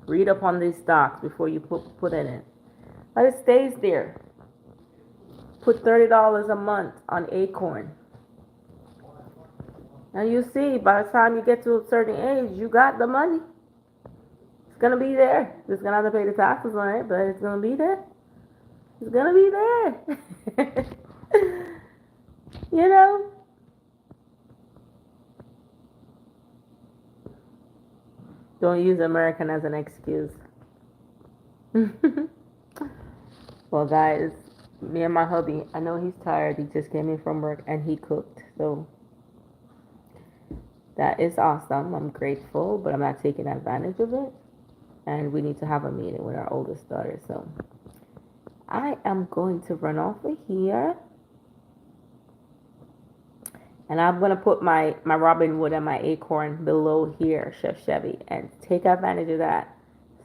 Read up on these stocks before you put in it. But it stays there. Put $30 a month on Acorn. And you see, by the time you get to a certain age, you got the money. It's gonna be there. Just gonna have to pay the taxes on it, but it's gonna be there. It's gonna be there. You know? Don't use American as an excuse. Well, guys, me and my hubby, I know he's tired. He just came in from work and he cooked. So that is awesome. I'm grateful, but I'm not taking advantage of it. And we need to have a meeting with our oldest daughter. So I am going to run off of here. And I'm going to put my Robinhood and my Acorn below here, Chef Chevy. And take advantage of that.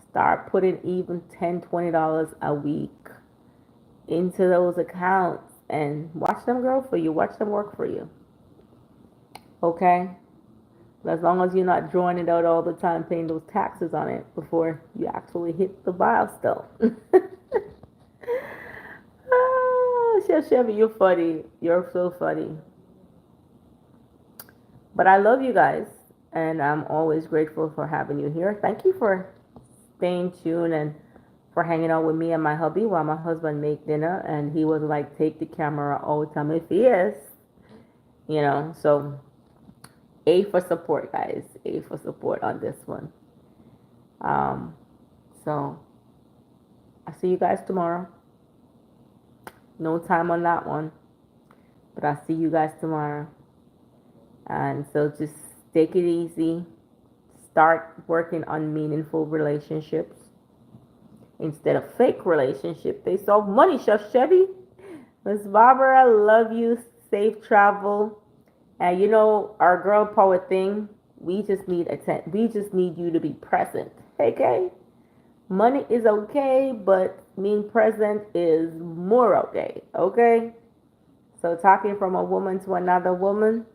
Start putting even $10, $20 a week into those accounts. And watch them grow for you. Watch them work for you. Okay? As long as you're not drawing it out all the time, paying those taxes on it before you actually hit the milestone. Oh, Chef Chevy, you're funny. You're so funny. But I love you guys, and I'm always grateful for having you here. Thank you for staying tuned and for hanging out with me and my hubby while my husband made dinner, and he was like, take the camera all the time if he is. So A for support, guys. A for support on this one. So I'll see you guys tomorrow. No time on that one, but I'll see you guys tomorrow. And so just take it easy. Start working on meaningful relationships instead of fake relationships. They solve money, Chef Chevy. Miss Barbara, I love you. Safe travel. And our girl power thing, we just need you to be present. Okay? Money is okay, but being present is more okay. Okay? So talking from a woman to another woman,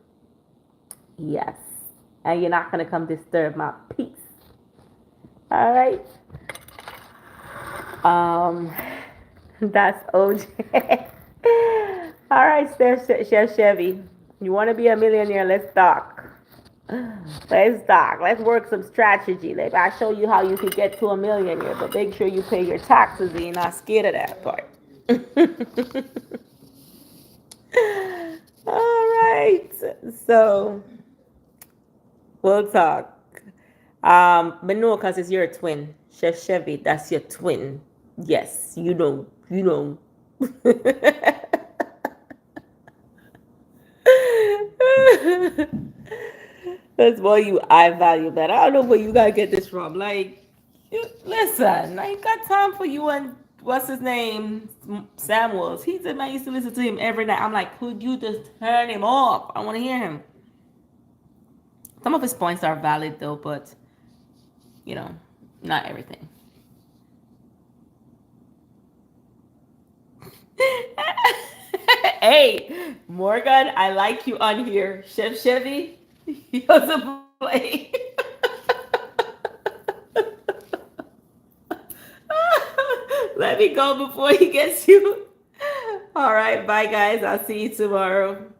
yes. And you're not going to come disturb my peace. All right? That's OJ. All right, Chef Chevy. You want to be a millionaire? Let's talk. Let's talk. Let's work some strategy. I'll show you how you can get to a millionaire, but make sure you pay your taxes and you're not scared of that part. All right. So we'll talk. But no, because it's your twin. Chef Chevy, that's your twin. Yes, you know. That's why I value that. I don't know where you gotta get this from. Listen, I ain't got time for you and what's his name? Samuels. He said, man, I used to listen to him every night. I'm like, could you just turn him off? I want to hear him. Some of his points are valid though, but you know, not everything. Hey, Morgan, I like you on here. Chef Chevy, he doesn't play. Let me go before he gets you. All right, bye guys. I'll see you tomorrow.